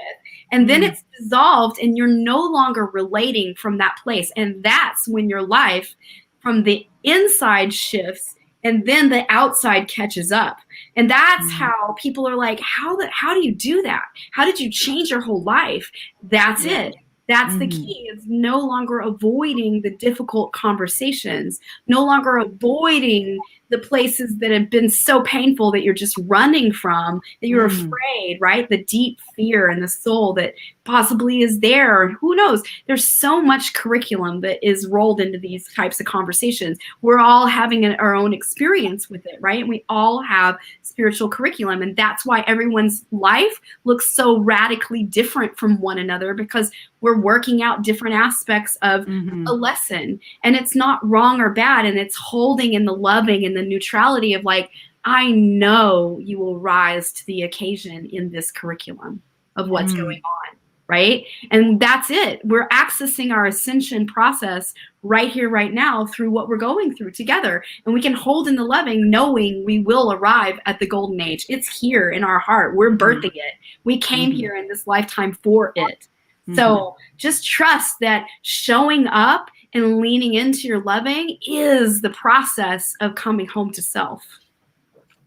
And then it's dissolved and you're no longer relating from that place. And that's when your life from the inside shifts and then the outside catches up. And that's how people are like, how do you do that? How did you change your whole life? That's it. That's the key. It's no longer avoiding the difficult conversations, no longer avoiding the places that have been so painful that you're just running from, that you're afraid, right? The deep fear in the soul that possibly is there. Who knows? There's so much curriculum that is rolled into these types of conversations. We're all having our own experience with it, right? We all have spiritual curriculum, and that's why everyone's life looks so radically different from one another, because we're working out different aspects of a lesson. And it's not wrong or bad, and it's holding in the loving and the neutrality of like, I know you will rise to the occasion in this curriculum of what's going on, right? And that's it. We're accessing our ascension process right here, right now, through what we're going through together. And we can hold in the loving, knowing we will arrive at the golden age. It's here in our heart. We're birthing it. We came here in this lifetime for it. So just trust that showing up and leaning into your loving is the process of coming home to self.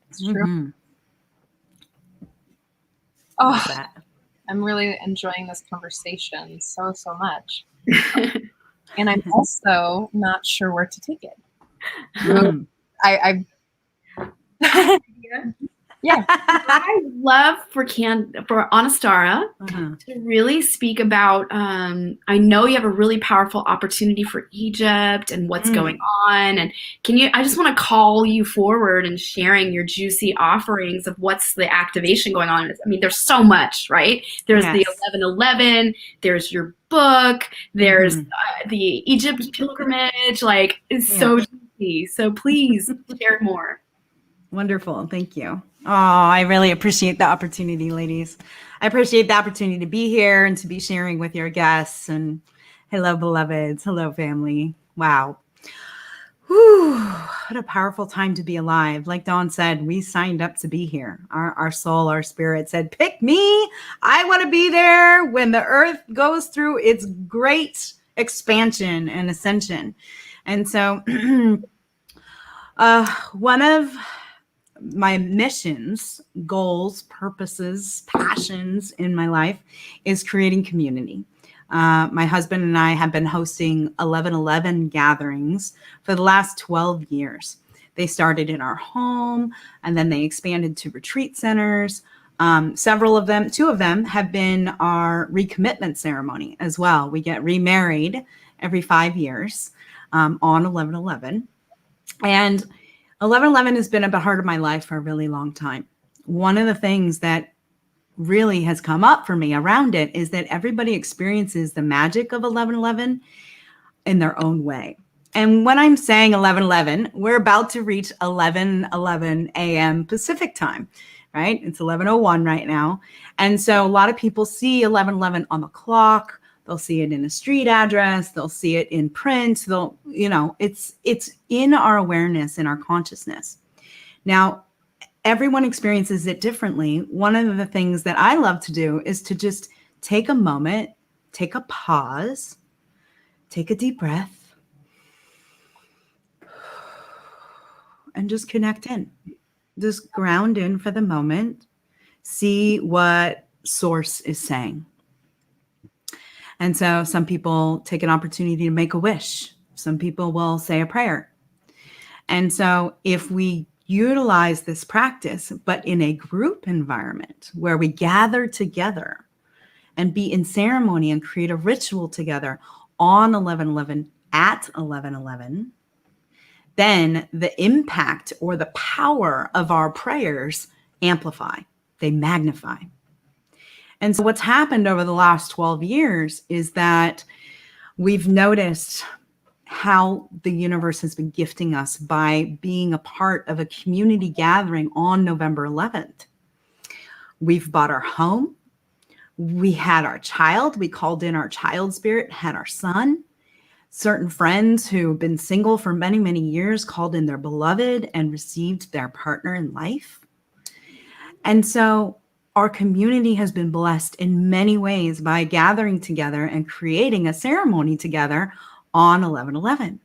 It's true. Oh, I'm really enjoying this conversation so much. And I'm also not sure where to take it. Yeah. I love for Anistara to really speak about, I know you have a really powerful opportunity for Egypt and what's going on. And I just want to call you forward and sharing your juicy offerings of what's the activation going on. I mean, there's so much, right? There's the 1111, there's your book, there's the Egypt pilgrimage, like it's so juicy. So please share more. Wonderful. Thank you. Oh, I really appreciate the opportunity, ladies. I appreciate the opportunity to be here and to be sharing with your guests. And hello, beloveds. Hello, family. Wow. Whew, what a powerful time to be alive. Like Dawn said, we signed up to be here. Our soul, our spirit said, pick me. I want to be there when the earth goes through its great expansion and ascension. And so one of my missions, goals, purposes, passions in my life is creating community. My husband and I have been hosting 1111 gatherings for the last 12 years. They started in our home, and then they expanded to retreat centers. Several of them, 2 of them have been our recommitment ceremony as well. We get remarried every 5 years on 1111. And 1111 has been at the heart of my life for a really long time. One of the things that really has come up for me around it is that everybody experiences the magic of 1111 in their own way. And when I'm saying 1111, we're about to reach 11:11 a.m. Pacific time, right? It's 11:01 right now. And so a lot of people see 11:11 on the clock. They'll see it in a street address. They'll see it in print. It's in our awareness, in our consciousness. Now, everyone experiences it differently. One of the things that I love to do is to just take a moment, take a pause, take a deep breath, and just connect in. Just ground in for the moment. See what source is saying. And so some people take an opportunity to make a wish. Some people will say a prayer. And so if we utilize this practice, but in a group environment where we gather together and be in ceremony and create a ritual together on 1111 at 1111, then the impact or the power of our prayers amplify, they magnify. And so what's happened over the last 12 years is that we've noticed how the universe has been gifting us by being a part of a community gathering on November 11th. We've bought our home. We had our child. We called in our child spirit, had our son. Certain friends who've been single for many, many years called in their beloved and received their partner in life. And so our community has been blessed in many ways by gathering together and creating a ceremony together on 1111.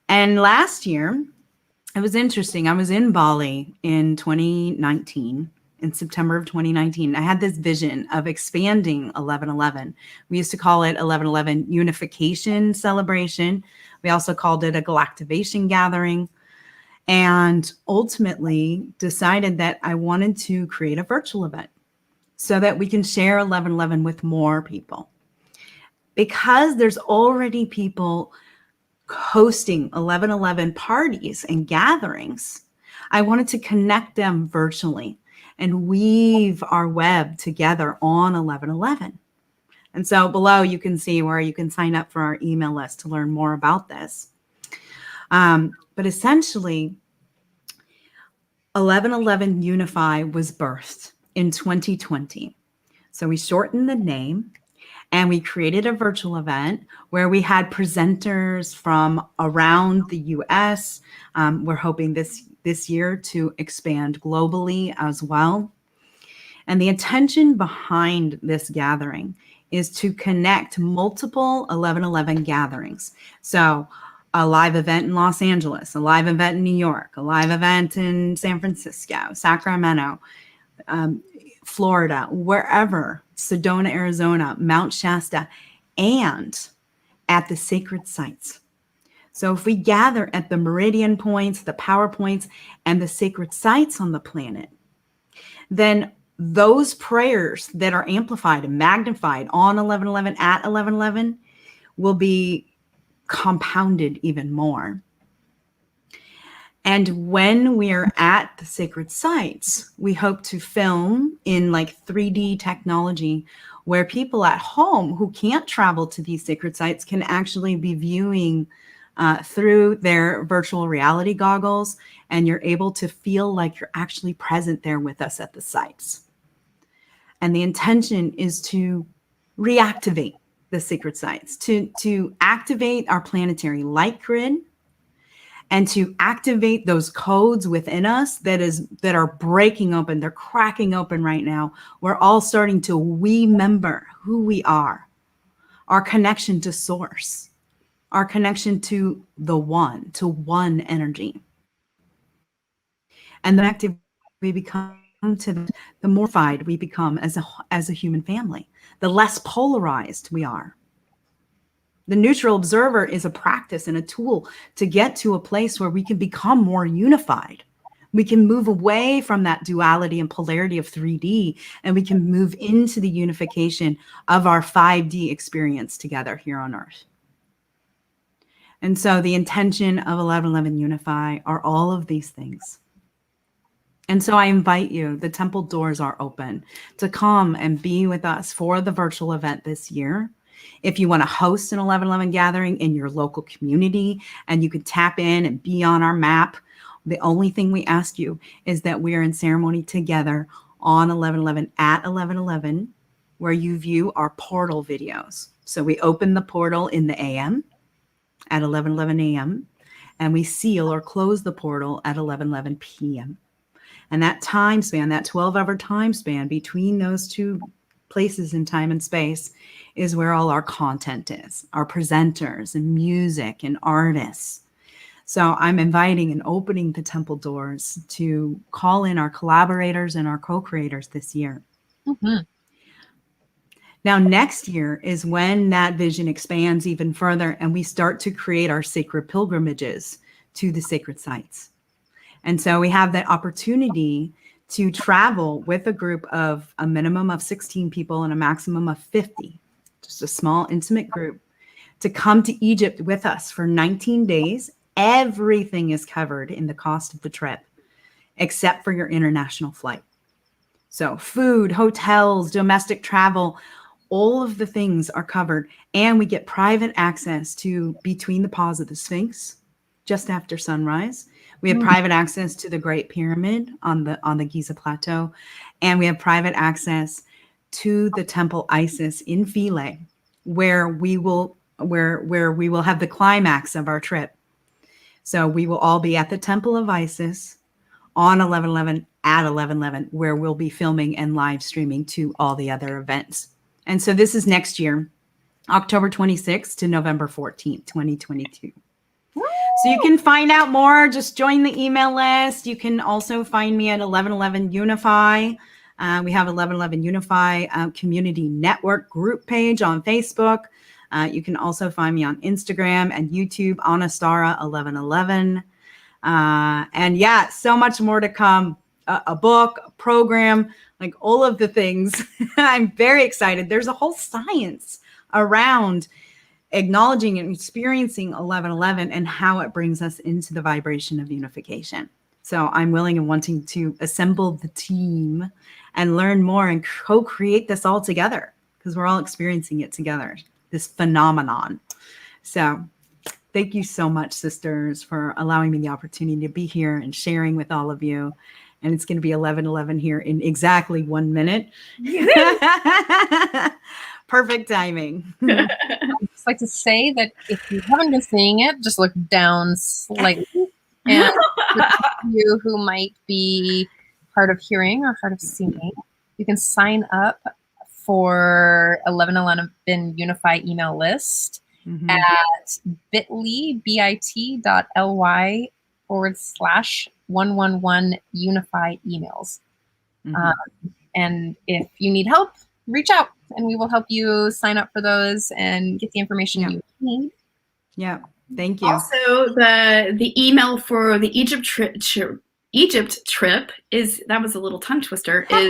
And last year, it was interesting. I was in Bali in 2019, in September of 2019. I had this vision of expanding 1111. We used to call it 1111 Unification Celebration. We also called it a Galactivation Gathering. And ultimately decided that I wanted to create a virtual event. so that we can share 1111 with more people. Because there's already people hosting 1111 parties and gatherings, I wanted to connect them virtually and weave our web together on 1111. And so below you can see where you can sign up for our email list to learn more about this. But essentially, 1111 Unify was birthed in 2020. So we shortened the name and we created a virtual event where we had presenters from around the US. We're hoping this year to expand globally as well. And the intention behind this gathering is to connect multiple 1111 gatherings. So a live event in Los Angeles, a live event in New York, a live event in San Francisco, Sacramento, Florida, wherever, Sedona, Arizona, Mount Shasta, and at the sacred sites. So if we gather at the meridian points, the power points, and the sacred sites on the planet, then those prayers that are amplified and magnified on 1111 at 1111 will be compounded even more. And when we are at the sacred sites, we hope to film in like 3D technology where people at home who can't travel to these sacred sites can actually be viewing through their virtual reality goggles, and you're able to feel like you're actually present there with us at the sites. And the intention is to reactivate the sacred sites, to activate our planetary light grid, and to activate those codes within us that are breaking open. They're cracking open right now. We're all starting to remember who we are, our connection to source, our connection to one energy. And the active we become to the more unified we become as a human family, the less polarized we are. The neutral observer is a practice and a tool to get to a place where we can become more unified. We can move away from that duality and polarity of 3D, and we can move into the unification of our 5D experience together here on Earth. And so the intention of 1111 Unify are all of these things. And so I invite you, the temple doors are open, to come and be with us for the virtual event this year. If you want to host an 1111 gathering in your local community and you could tap in and be on our map, the only thing we ask you is that we are in ceremony together on 1111 at 1111, where you view our portal videos. So we open the portal in the AM at 1111 a.m. and we seal or close the portal at 1111 p.m. And that time span, that 12-hour time span between those two places in time and space is where all our content is, our presenters and music and artists. So I'm inviting and opening the temple doors to call in our collaborators and our co-creators this year. Mm-hmm. Now, next year is when that vision expands even further and we start to create our sacred pilgrimages to the sacred sites. And so we have that opportunity to travel with a group of a minimum of 16 people and a maximum of 50, just a small, intimate group, to come to Egypt with us for 19 days. Everything is covered in the cost of the trip, except for your international flight. So food, hotels, domestic travel, all of the things are covered. And we get private access to Between the Paws of the Sphinx just after sunrise. We have private access to the Great Pyramid on the Giza Plateau, and we have private access to the Temple Isis in Philae, where we will have the climax of our trip. So we will all be at the Temple of Isis on 1111 at 1111, where we'll be filming and live streaming to all the other events. And so this is next year, October 26th to November 14th, 2022. So you can find out more. Just join the email list. You can also find me at 1111 Unify. We have 1111 Unify Community Network group page on Facebook. You can also find me on Instagram and YouTube, Anistara 1111. And yeah, so much more to come. A book, a program, like all of the things. I'm very excited. There's a whole science around acknowledging and experiencing 1111 and how it brings us into the vibration of unification. So I'm willing and wanting to assemble the team and learn more and co-create this all together, because we're all experiencing it together, this phenomenon. So thank you so much, sisters, for allowing me the opportunity to be here and sharing with all of you. And it's going to be 11:11 here in exactly 1 minute. Perfect timing. I'd just like to say that if you haven't been seeing it, just look down slightly. And for you who might be hard of hearing or hard of seeing, you can sign up for 1111 Unify email list at bit.ly/111 Unify emails. And if you need help, reach out and we will help you sign up for those and get the information you need. Yeah. Thank you. Also, the email for the Egypt trip is, that was a little tongue twister, is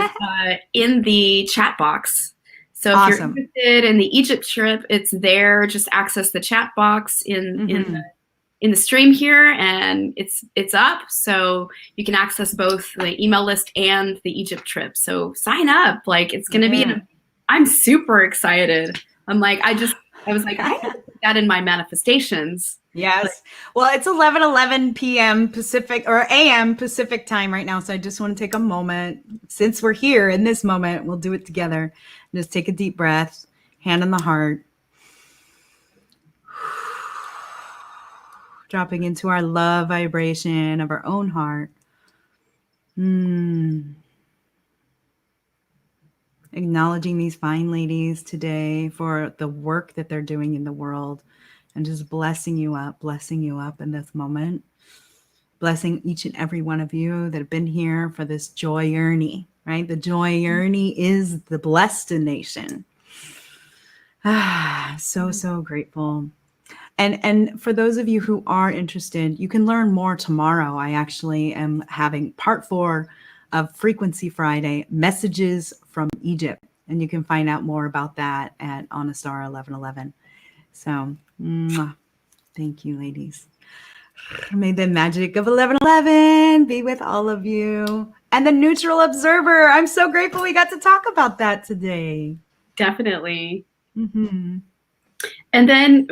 in the chat box. So if you're interested in the Egypt trip, it's there. Just access the chat box in the stream here, and it's up. So you can access both the email list and the Egypt trip. So sign up. Like, it's going to be, I'm super excited. I'm like, I was like, I have to put that in my manifestations. Yes. Well, it's 11:11 p.m. Pacific or a.m. Pacific time right now. So I just want to take a moment. Since we're here in this moment, we'll do it together. Just take a deep breath, hand on the heart. Dropping into our love vibration of our own heart. Acknowledging these fine ladies today for the work that they're doing in the world, and just blessing you up in this moment. Blessing each and every one of you that have been here for this joy journey, right? The joy journey is the blestination. So grateful. And for those of you who are interested, you can learn more tomorrow. I actually am having part 4 of Frequency Friday, Messages from Egypt. And you can find out more about that at Anistara 1111. So, thank you, ladies. May the magic of 1111 be with all of you. And the neutral observer. I'm so grateful we got to talk about that today. Definitely. And then,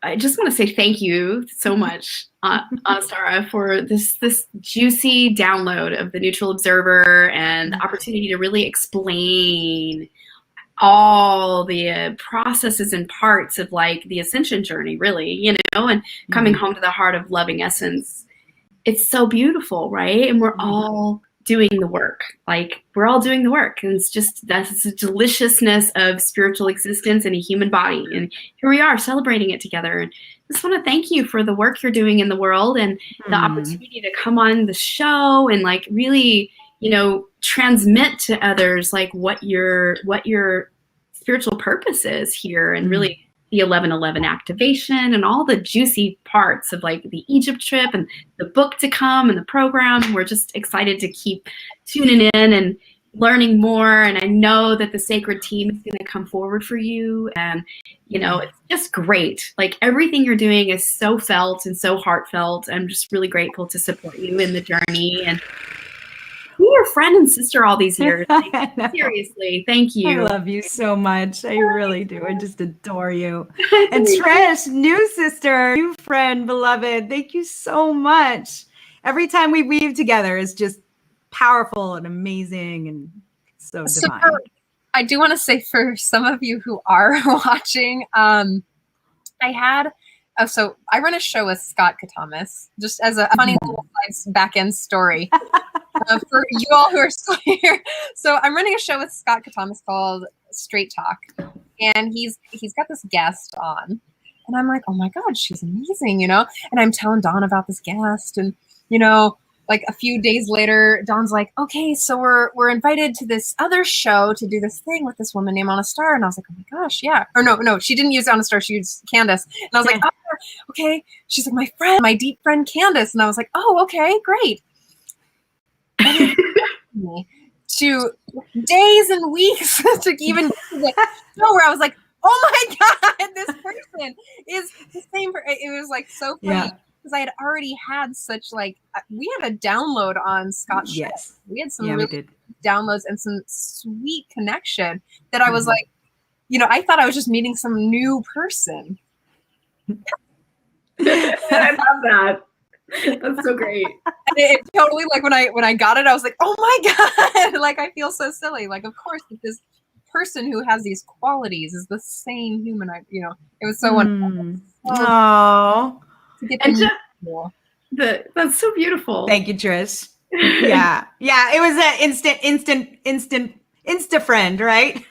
I just want to say thank you so much, Anastara, for this juicy download of the neutral observer and the opportunity to really explain all the processes and parts of like the ascension journey, really, and coming home to the heart of loving essence. It's so beautiful, right? And we're all doing the work. Like, we're all doing the work. And it's just, that's the deliciousness of spiritual existence in a human body. And here we are celebrating it together. And I just want to thank you for the work you're doing in the world and the opportunity to come on the show and like really, transmit to others like what your spiritual purpose is here, and really the 1111 activation and all the juicy parts of like the Egypt trip and the book to come and the program. We're just excited to keep tuning in and learning more. And I know that the sacred team is going to come forward for you. And, it's just great. Like, everything you're doing is so felt and so heartfelt. I'm just really grateful to support you in the journey and be your friend and sister all these years. Like, seriously, thank you. I love you so much. I really do. I just adore you. And Trish, new sister, new friend, beloved, thank you so much. Every time we weave together is just powerful and amazing and so divine. I do want to say, for some of you who are watching, so I run a show with Scott Katamas, just as a funny little back end story. For you all who are still here. So I'm running a show with Scott Katamas called Straight Talk. And he's got this guest on. And I'm like, oh my God, she's amazing, And I'm telling Dawn about this guest. And, like a few days later, Dawn's like, okay, so we're invited to this other show to do this thing with this woman named Anistara. And I was like, oh my gosh, yeah. Or no, she didn't use Anistara, she used Candace. And I was like, oh, okay. She's like, my friend, my deep friend Candace. And I was like, oh, okay, great. to days and weeks to even get to the show where I was like, oh my God, this person is the same. It was like so funny because I had already had such like, we had a download on Scott's show. Yes. We had some Yeah, we really did. downloads and some sweet connection that I was like, you know, I thought I was just meeting some new person. I love that. That's so great. And it totally, like when I got it, I was like, oh my God, like I feel so silly. Like, of course, this person who has these qualities is the same human. You know, it was so wonderful. Oh, To get And to just that's so beautiful. thank you, Trish. Yeah, it was an insta friend, right?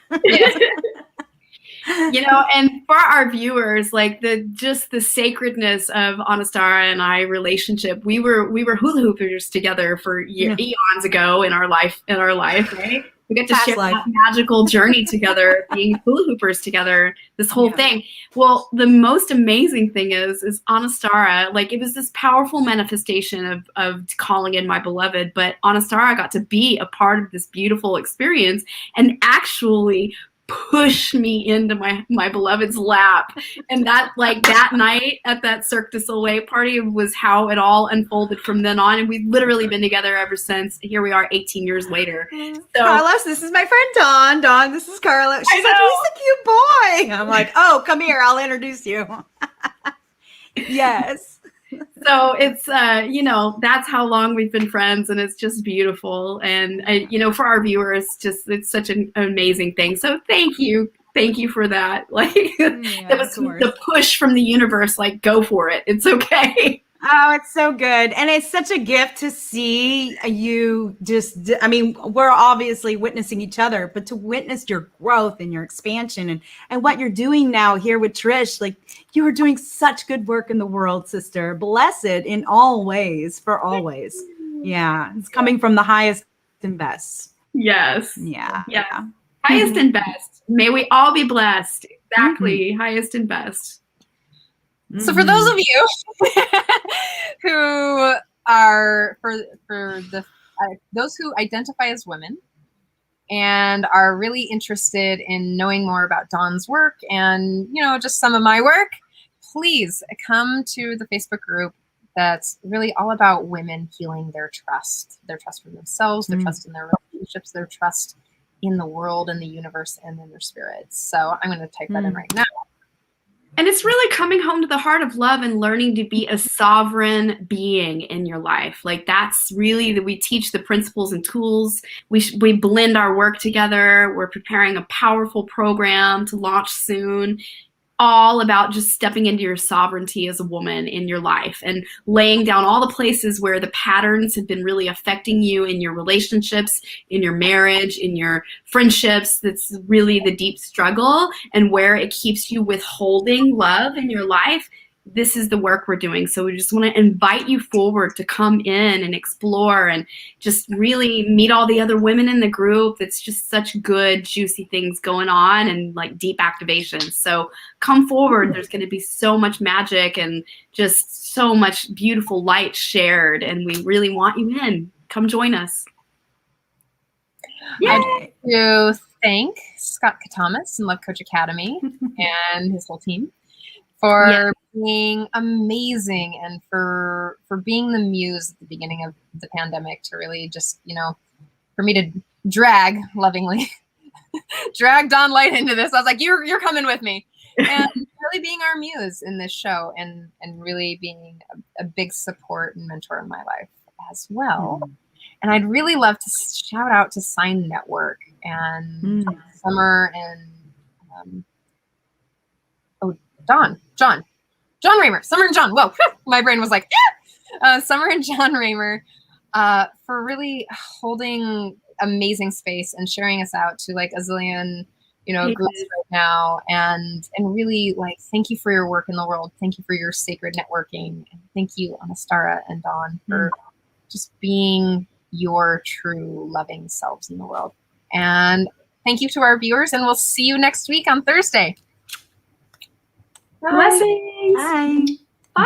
You know, and for our viewers, like the sacredness of Anistara and I relationship, we were hula hoopers together for eons ago in our life, right? We get to Past share life. that magical journey together, being hula hoopers together, this whole thing. Well, the most amazing thing is Anistara, like it was this powerful manifestation of calling in my beloved, but Anistara got to be a part of this beautiful experience and actually push me into my beloved's lap. And that night at that Cirque du Soleil party was how it all unfolded from then on. And we've literally been together ever since. Here we are 18 years later. So, Carlos, this is my friend Dawn. Dawn, this is Carlos. She's like, he's a cute boy. I'm like, oh, come here. I'll introduce you. Yes. So it's, you know, that's how long we've been friends, and it's just beautiful. And, you know, for our viewers, it's such an amazing thing. So thank you for that. Like, it was the push from the universe, like, go for it. It's okay. Oh, it's so good. And it's such a gift to see you just, I mean, we're obviously witnessing each other, but to witness your growth and your expansion and what you're doing now here with Trish, like you are doing such good work in the world, sister. Blessed in all ways for always. Yeah. It's coming from the highest and best. Yes. Yeah. Highest and best. May we all be blessed. Exactly. Highest and best. So for those of you who are those who identify as women and are really interested in knowing more about Dawn's work and, you know, just some of my work, please come to the Facebook group that's really all about women healing their trust for themselves, their trust in their relationships, their trust in the world and the universe and in their spirits. So I'm going to type that in right now. And it's really coming home to the heart of love and learning to be a sovereign being in your life. Like that's really that we teach the principles and tools. We blend our work together. We're preparing a powerful program to launch soon, all about just stepping into your sovereignty as a woman in your life and laying down all the places where the patterns have been really affecting you in your relationships, in your marriage, in your friendships. That's really the deep struggle and where it keeps you withholding love in your life. This is the work we're doing. So we just want to invite you forward to come in and explore and just really meet all the other women in the group. It's just such good, juicy things going on and like deep activations. So come forward. There's going to be so much magic and just so much beautiful light shared. And we really want you in. Come join us. I'd like to thank Scott Katamas and Love Coach Academy and his whole team for being amazing and for being the muse at the beginning of the pandemic to really just, you know, for me to lovingly drag Dawn Light into this. I was like, you're coming with me. And really being our muse in this show and really being a big support and mentor in my life as well. And I'd really love to shout out to Sign Network and Summer and John Raymer, Summer and John. Whoa, my brain was like, Summer and John Raymer for really holding amazing space and sharing us out to like a zillion, you know, groups right now. And really like, thank you for your work in the world. Thank you for your sacred networking. And thank you, Anistara and Dawn, for just being your true loving selves in the world. And thank you to our viewers, and we'll see you next week on Thursday. Blessings. Bye. Bye.